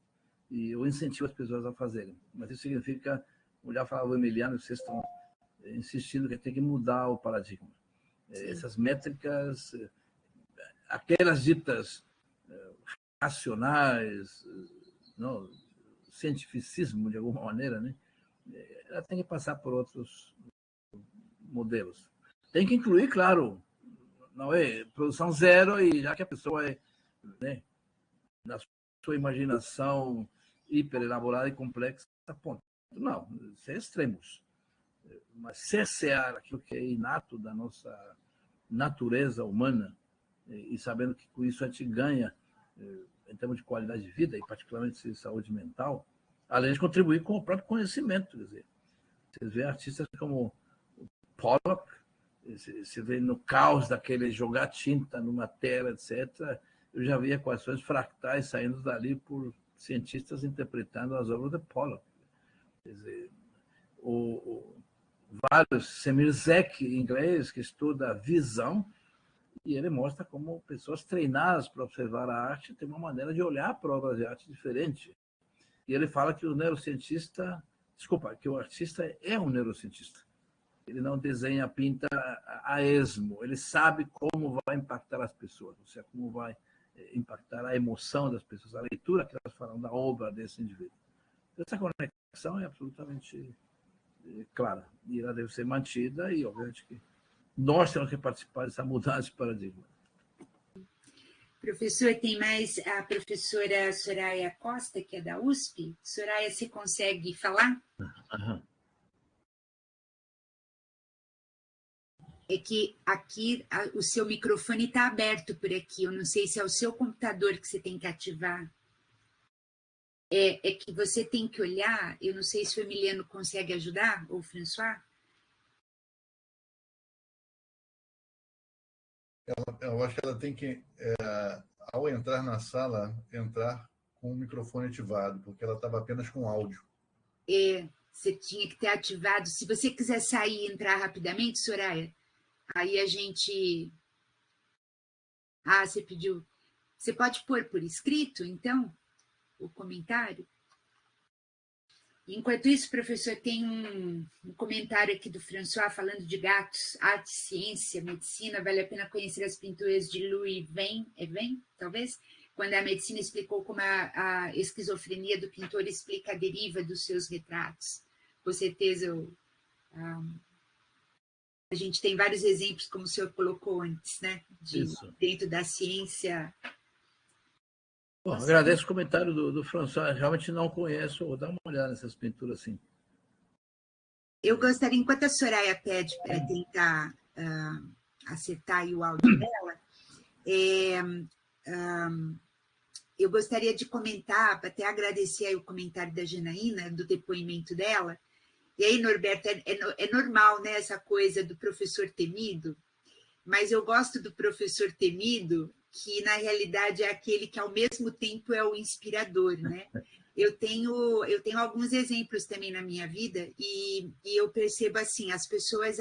E eu incentivo as pessoas a fazerem. Mas isso significa, como já falava o Emiliano, vocês estão insistindo que tem que mudar o paradigma. Essas métricas, aquelas ditas racionais, não, cientificismo de alguma maneira, né? Ela tem que passar por outros modelos. Tem que incluir, claro, não é produção zero, e já que a pessoa é, né, na sua imaginação hiper elaborada e complexa, ponto. Não, isso é extremos. Mas cercear aquilo que é inato da nossa natureza humana, e sabendo que com isso a gente ganha em termos de qualidade de vida, e particularmente de saúde mental, além de contribuir com o próprio conhecimento. Quer dizer, você vê artistas como Pollock, você vê no caos daquele jogar tinta numa tela, etc. Eu já vi equações fractais saindo dali por cientistas interpretando as obras de Pollock. Quer dizer, vários, Semir-Zek, em inglês, que estuda a visão, e ele mostra como pessoas treinadas para observar a arte têm uma maneira de olhar para obras de arte diferente. E ele fala que o neurocientista, que o artista é um neurocientista. Ele não desenha, pinta a esmo, ele sabe como vai impactar as pessoas, ou seja, como vai impactar a emoção das pessoas, a leitura que elas farão da obra desse indivíduo. Essa conexão é absolutamente clara, e ela deve ser mantida, e obviamente que nós temos que participar dessa mudança de paradigma. Professor, tem mais a professora Soraya Costa, que é da USP. Soraya, você consegue falar? Uhum. É que aqui o seu microfone está aberto por aqui. Eu não sei se é o seu computador que você tem que ativar. É que você tem que olhar. Eu não sei se o Emiliano consegue ajudar, ou o François. Eu acho que ela tem que, ao entrar na sala, entrar com o microfone ativado, porque ela estava apenas com áudio. Você tinha que ter ativado. Se você quiser sair e entrar rapidamente, Soraya, aí a gente... você pediu. Você pode pôr por escrito, então, o comentário? Enquanto isso, professor, tem um comentário aqui do François falando de gatos, arte, ciência, medicina. Vale a pena conhecer as pinturas de Louis Vin, talvez? Quando a medicina explicou como a esquizofrenia do pintor explica a deriva dos seus retratos. Com certeza, a gente tem vários exemplos, como o senhor colocou antes, né? Dentro da ciência. Bom, agradeço o comentário do François. Realmente não conheço, vou dar uma olhada nessas pinturas, sim. Eu gostaria, enquanto a Soraya pede para tentar acertar aí o áudio dela, eu gostaria de comentar, para até agradecer aí o comentário da Janaína, do depoimento dela. E aí, Norberto, é normal, né, essa coisa do professor temido, mas eu gosto do professor temido, que na realidade é aquele que ao mesmo tempo é o inspirador, né? Eu tenho alguns exemplos também na minha vida, e eu percebo assim, as pessoas,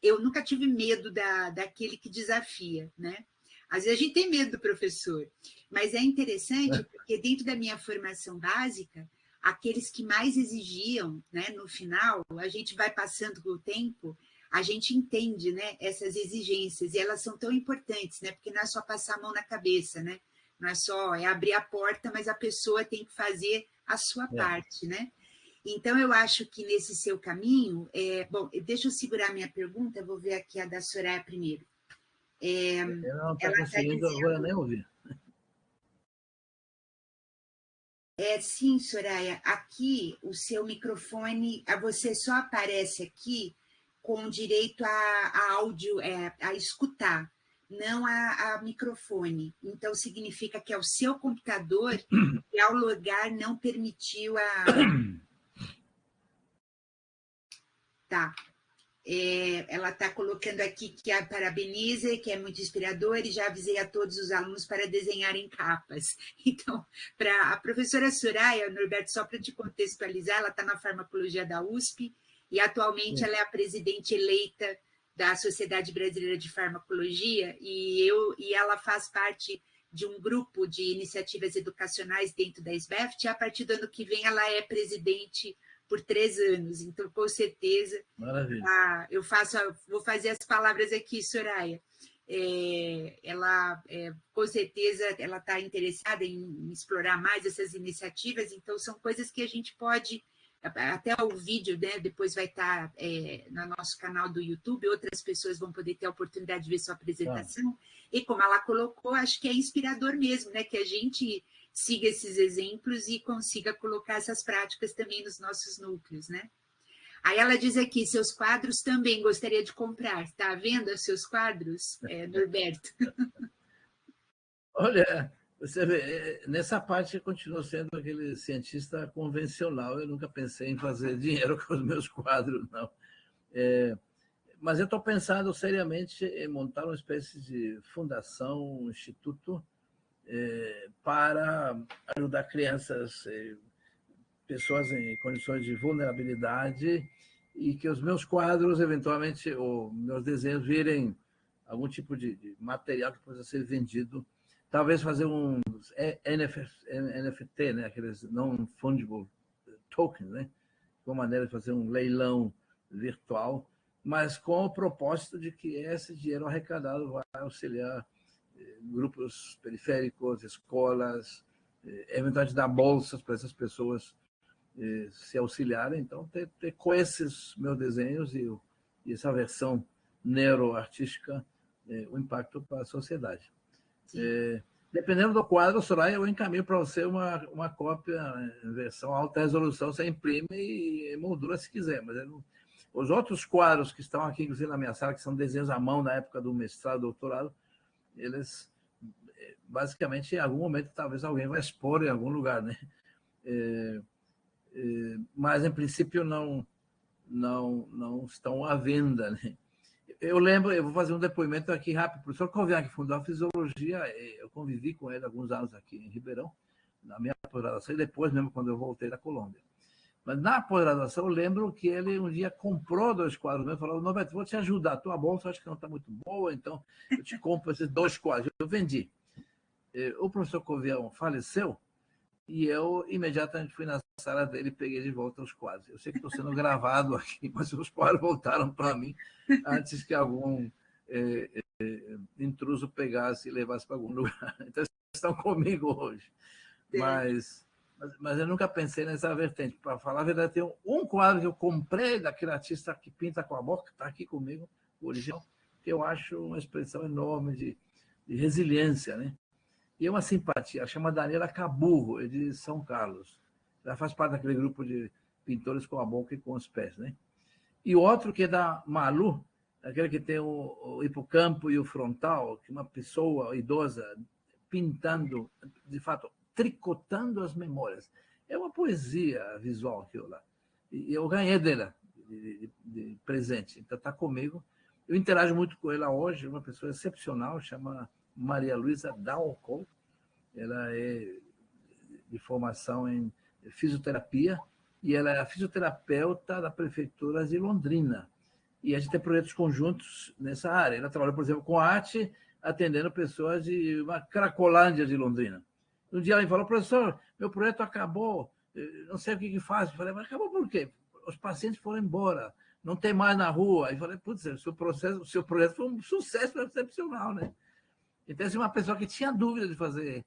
eu nunca tive medo daquele que desafia, né? Às vezes a gente tem medo do professor, mas é interessante porque dentro da minha formação básica, aqueles que mais exigiam, né, no final, a gente vai passando com o tempo, a gente entende, né, essas exigências, e elas são tão importantes, né, porque não é só passar a mão na cabeça, né, não é só abrir a porta, mas a pessoa tem que fazer a sua parte, né? Então, eu acho que nesse seu caminho... bom, deixa eu segurar a minha pergunta, vou ver aqui a da Soraya primeiro. Eu não estou conseguindo agora nem ouvir. Sim, Soraya, aqui o seu microfone, você só aparece aqui com direito a áudio, a escutar, não a microfone. Então, significa que é o seu computador que, ao logar, não permitiu a... Tá. Ela está colocando aqui que a parabeniza, que é muito inspirador, e já avisei a todos os alunos para desenharem capas. Então, para a professora Soraya, Norberto, só para te contextualizar, ela está na farmacologia da USP, e atualmente ela é a presidente eleita da Sociedade Brasileira de Farmacologia, e ela faz parte de um grupo de iniciativas educacionais dentro da SBEFT, e a partir do ano que vem ela é presidente por 3 anos, então, com certeza, vou fazer as palavras aqui, Soraya. Ela, com certeza, ela está interessada em explorar mais essas iniciativas, então, são coisas que a gente pode, até o vídeo, né, depois vai estar no nosso canal do YouTube, outras pessoas vão poder ter a oportunidade de ver sua apresentação, e como ela colocou, acho que é inspirador mesmo, né, que a gente siga esses exemplos e consiga colocar essas práticas também nos nossos núcleos, né? Aí ela diz aqui, seus quadros também gostaria de comprar. Está à venda os seus quadros, Norberto? Olha, você vê, nessa parte eu continuo sendo aquele cientista convencional. Eu nunca pensei em fazer dinheiro com os meus quadros, não. Mas eu estou pensando seriamente em montar uma espécie de fundação, um instituto, para ajudar crianças, pessoas em condições de vulnerabilidade, e que os meus quadros, eventualmente, ou meus desenhos, virem algum tipo de material que possa ser vendido. Talvez fazer um NFT, né? Aqueles non-fungible tokens, né? Uma maneira de fazer um leilão virtual, mas com o propósito de que esse dinheiro arrecadado vai auxiliar grupos periféricos, escolas, eventualmente dar bolsas para essas pessoas se auxiliarem. Então, ter com esses meus desenhos e essa versão neuroartística, o impacto para a sociedade. Dependendo do quadro, Soraya, eu encaminho para você uma cópia em versão alta resolução, você imprime e moldura se quiser, mas os outros quadros que estão aqui, inclusive na minha sala, que são desenhos à mão na época do mestrado, doutorado, eles, basicamente, em algum momento, talvez alguém vai expor em algum lugar, né? Mas, em princípio, não estão à venda, né? Eu lembro, eu vou fazer um depoimento aqui rápido. O professor Covian, que fundou a fisiologia, eu convivi com ele alguns anos aqui em Ribeirão, na minha pós-graduação, e depois mesmo quando eu voltei da Colômbia. Mas na pós-graduação, eu lembro que ele um dia comprou 2 quadros meus e falou: Norberto, vou te ajudar, a tua bolsa acho que não está muito boa, então eu te compro esses 2 quadros. Eu vendi. O professor Covian faleceu e eu imediatamente fui na sala dele e peguei de volta os quadros. Eu sei que estou sendo gravado aqui, mas os quadros voltaram para mim antes que algum intruso pegasse e levasse para algum lugar. Então, eles estão comigo hoje. Mas eu nunca pensei nessa vertente. Para falar a verdade, tem um quadro que eu comprei daquele artista que pinta com a boca, está aqui comigo, o original, que eu acho uma expressão enorme de resiliência, né? E uma simpatia, chama Daniela Caburro, é de São Carlos. Ela faz parte daquele grupo de pintores com a boca e com os pés, né? E outro que é da Malu, aquele que tem o hipocampo e o frontal, que uma pessoa idosa pintando, de fato, tricotando as memórias. É uma poesia visual aquilo lá. E eu ganhei dela de presente, então está comigo. Eu interajo muito com ela hoje, uma pessoa excepcional, chama Maria Luísa Dalcol. Ela é de formação em fisioterapia e ela é a fisioterapeuta da Prefeitura de Londrina. E a gente tem projetos conjuntos nessa área. Ela trabalha, por exemplo, com arte, atendendo pessoas de uma Cracolândia de Londrina. Um dia ela me falou: professor, meu projeto acabou, não sei o que faz. Eu falei: mas acabou por quê? Os pacientes foram embora, não tem mais na rua. Eu falei: putz, o seu projeto foi um sucesso excepcional, né? Então, se uma pessoa que tinha dúvida de fazer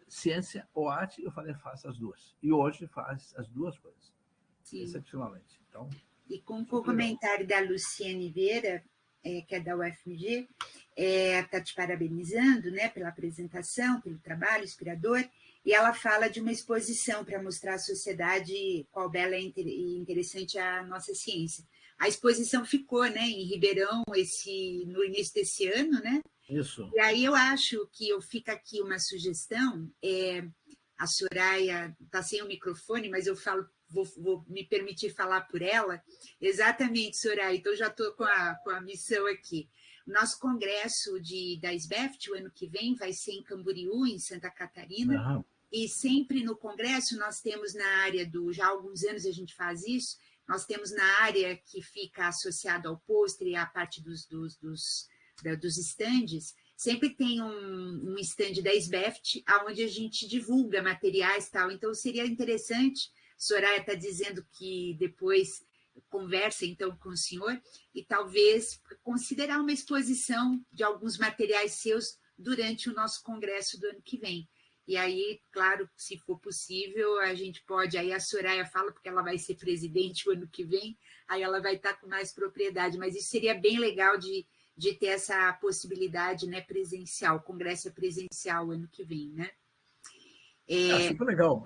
ciência ou arte, eu falei: faça as duas. E hoje faz as duas coisas, excepcionalmente. Então, e com o comentário da Luciane Vera, que é da UFMG, está te parabenizando, né, pela apresentação, pelo trabalho inspirador, e ela fala de uma exposição para mostrar à sociedade qual bela e interessante a nossa ciência. A exposição ficou, né, em Ribeirão no início desse ano, né? Isso. E aí eu acho que fica aqui uma sugestão. A Soraya está sem o microfone, mas eu falo, vou me permitir falar por ela. Exatamente, Soraya, então já estou com a missão aqui. O nosso congresso da SBEFT, o ano que vem, vai ser em Camboriú, em Santa Catarina. Uhum. E sempre no congresso nós temos na área já há alguns anos a gente faz isso, nós temos na área que fica associada ao pôster e à parte dos estandes, sempre tem um stand da SBEFT, onde a gente divulga materiais e tal. Então, seria interessante, Soraya está dizendo que depois conversa, então, com o senhor e talvez considerar uma exposição de alguns materiais seus durante o nosso congresso do ano que vem. E aí, claro, se for possível, a gente pode... Aí a Soraya fala, porque ela vai ser presidente o ano que vem, aí ela vai estar com mais propriedade, mas isso seria bem legal de ter essa possibilidade, né, presencial. O congresso é presencial o ano que vem, né? Super legal.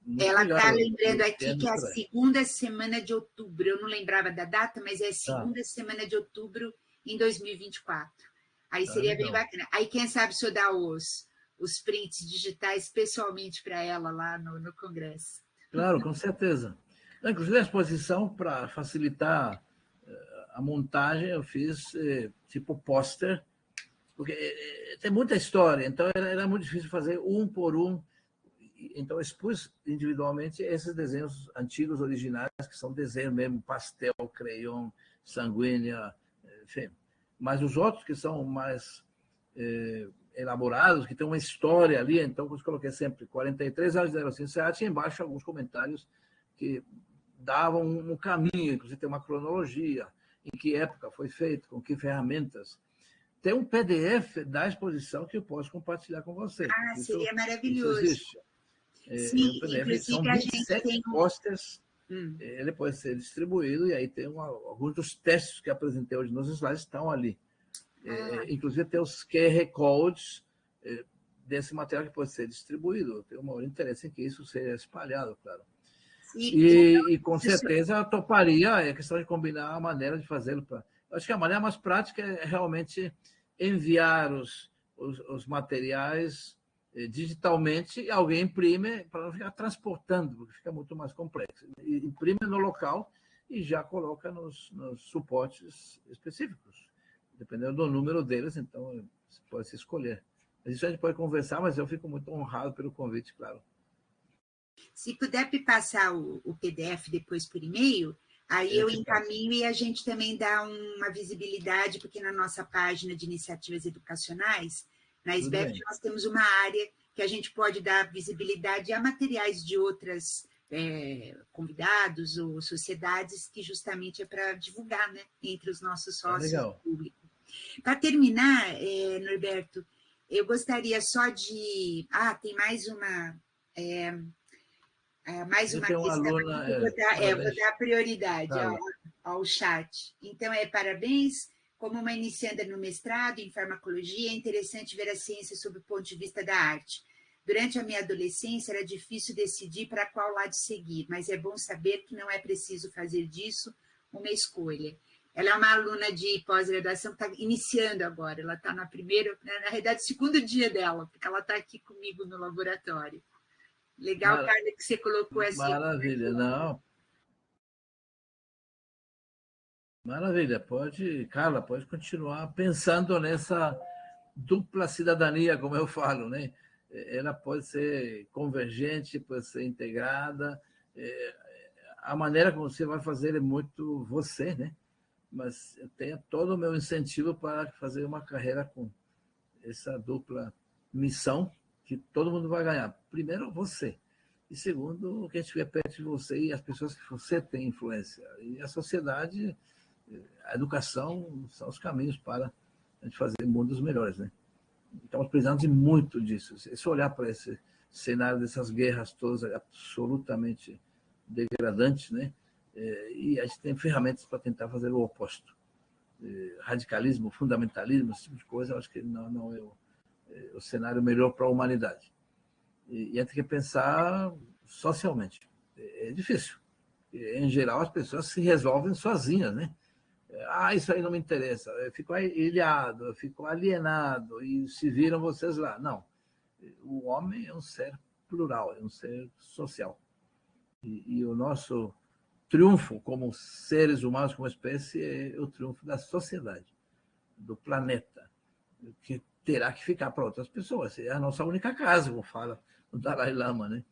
Muito Ela está obrigado. lembrando aqui que é a segunda semana de outubro. Eu não lembrava da data, mas é a segunda semana de outubro em 2024. Aí seria bem bacana. Aí, quem sabe, se eu dar os prints digitais pessoalmente para ela lá no Congresso. Claro, com certeza. Inclusive, a exposição, para facilitar a montagem, eu fiz tipo pôster, porque tem muita história, então era muito difícil fazer um por um. Então, eu expus individualmente esses desenhos antigos, originais, que são desenhos mesmo, pastel, crayon, sanguínea, enfim. Mas os outros que são mais elaborados, que tem uma história ali, então eu coloquei sempre 43 anos de neurociência, e embaixo alguns comentários que davam um caminho, inclusive tem uma cronologia, em que época foi feito, com que ferramentas. Tem um PDF da exposição que eu posso compartilhar com você. Seria maravilhoso. Isso existe. Sim, PDF, são 27 posters, ele pode ser distribuído, e aí tem alguns dos textos que apresentei hoje nos slides estão ali. Inclusive tem os QR Codes desse material que pode ser distribuído. Eu tenho um maior interesse em que isso seja espalhado, claro. E com certeza eu toparia a questão de combinar a maneira de fazê-lo. Acho que a maneira mais prática é realmente enviar os materiais digitalmente e alguém imprime para não ficar transportando, porque fica muito mais complexo. Imprime no local e já coloca nos suportes específicos, dependendo do número deles, então pode se escolher. Mas isso a gente pode conversar, mas eu fico muito honrado pelo convite, claro. Se puder me passar o PDF depois por e-mail, aí eu encaminho e a gente também dá uma visibilidade, porque na nossa página de iniciativas educacionais, na SBEP, nós temos uma área que a gente pode dar visibilidade a materiais de outras convidados ou sociedades, que justamente é para divulgar, né, entre os nossos sócios do público. Para terminar, Norberto, eu gostaria só de... tem mais uma... mais uma questão, aluna, eu vou dar prioridade ao chat. Então, parabéns, como uma inicianda no mestrado em farmacologia, é interessante ver a ciência sob o ponto de vista da arte. Durante a minha adolescência, era difícil decidir para qual lado seguir, mas é bom saber que não é preciso fazer disso uma escolha. Ela é uma aluna de pós-graduação que está iniciando agora, ela está na realidade, segundo dia dela, porque ela está aqui comigo no laboratório. Legal, Carla, que você colocou essa... Maravilha, não. Maravilha, Carla, pode continuar pensando nessa dupla cidadania, como eu falo, né? Ela pode ser convergente, pode ser integrada. A maneira como você vai fazer é muito você, né? Mas eu tenho todo o meu incentivo para fazer uma carreira com essa dupla missão, que todo mundo vai ganhar. Primeiro, você. E segundo, quem estiver perto de você e as pessoas que você tem influência. E a sociedade, a educação são os caminhos para a gente fazer mundos melhores, né? Estamos precisando de muito disso. Se olhar para esse cenário dessas guerras todas absolutamente degradantes, né? E a gente tem ferramentas para tentar fazer o oposto. Radicalismo, fundamentalismo, esse tipo de coisa, eu acho que não é o cenário melhor para a humanidade. E a gente tem que pensar socialmente. É difícil. Em geral, as pessoas se resolvem sozinhas, né? Isso aí não me interessa. Eu fico ilhado, eu fico alienado, e se viram vocês lá. Não. O homem é um ser plural, é um ser social. E o nosso triunfo como seres humanos, como espécie, é o triunfo da sociedade, do planeta, que terá que ficar para outras pessoas. É a nossa única casa, como fala o Dalai Lama, né?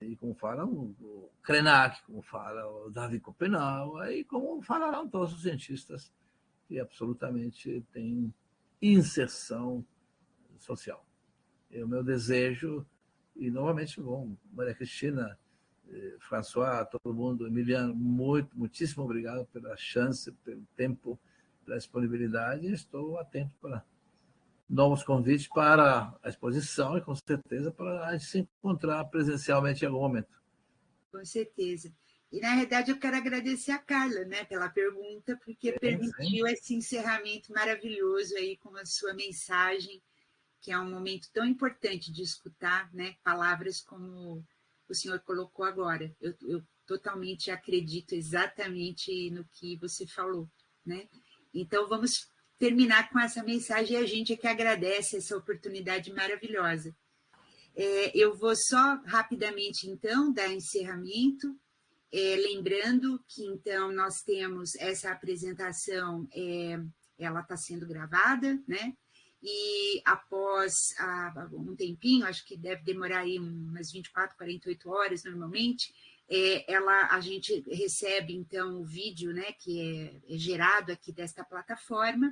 E como fala o Krenak, como fala o Davi Copenau, e como falarão todos os cientistas que absolutamente têm inserção social. É o meu desejo, e novamente, bom, Maria Cristina, François, todo mundo, Emiliano, muitíssimo obrigado pela chance, pelo tempo, pela disponibilidade. Estou atento para novos convites para a exposição e, com certeza, para a gente se encontrar presencialmente em algum momento. Com certeza. E, na verdade, eu quero agradecer a Carla, né, pela pergunta, porque permitiu esse encerramento maravilhoso aí com a sua mensagem, que é um momento tão importante de escutar, né, palavras como o senhor colocou agora. Eu totalmente acredito exatamente no que você falou, né? Então, vamos terminar com essa mensagem, e a gente é que agradece essa oportunidade maravilhosa. Eu vou só rapidamente, então, dar encerramento, lembrando que, então, nós temos essa apresentação, ela está sendo gravada, né? E após um tempinho, acho que deve demorar aí umas 24, 48 horas, normalmente, a gente recebe, então, o vídeo, né, que é gerado aqui desta plataforma,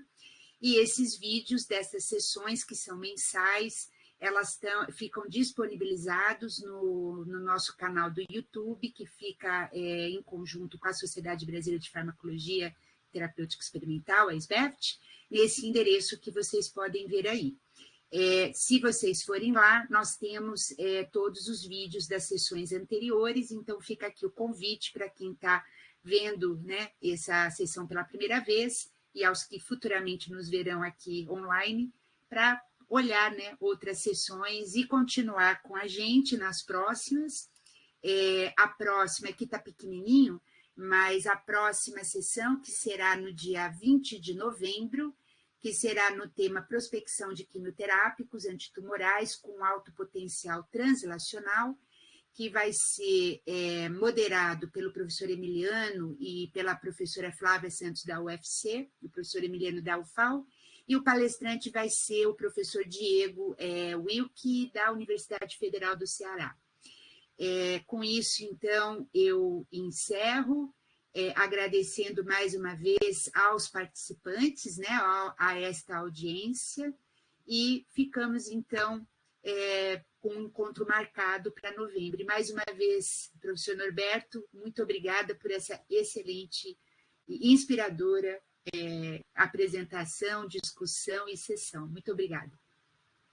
e esses vídeos dessas sessões, que são mensais, elas ficam disponibilizados no nosso canal do YouTube, que fica em conjunto com a Sociedade Brasileira de Farmacologia Terapêutica Experimental, a SBEFT, nesse endereço que vocês podem ver aí. Se vocês forem lá, nós temos todos os vídeos das sessões anteriores, então fica aqui o convite para quem está vendo, né, essa sessão pela primeira vez, e aos que futuramente nos verão aqui online, para olhar, né, outras sessões e continuar com a gente nas próximas. A próxima aqui está pequenininho, mas a próxima sessão, que será no dia 20 de novembro, que será no tema prospecção de quimioterápicos antitumorais com alto potencial translacional, que vai ser moderado pelo professor Emiliano e pela professora Flávia Santos da UFC, o professor Emiliano da UFAL, e o palestrante vai ser o professor Diego Wilke, da Universidade Federal do Ceará. Com isso, então, eu encerro, agradecendo mais uma vez aos participantes, né, a esta audiência, e ficamos, então, com um encontro marcado para novembro. E, mais uma vez, professor Norberto, muito obrigada por essa excelente e inspiradora apresentação, discussão e sessão. Muito obrigada.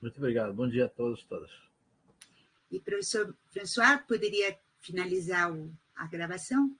Muito obrigado. Bom dia a todos e todas. E, professor François, poderia finalizar a gravação?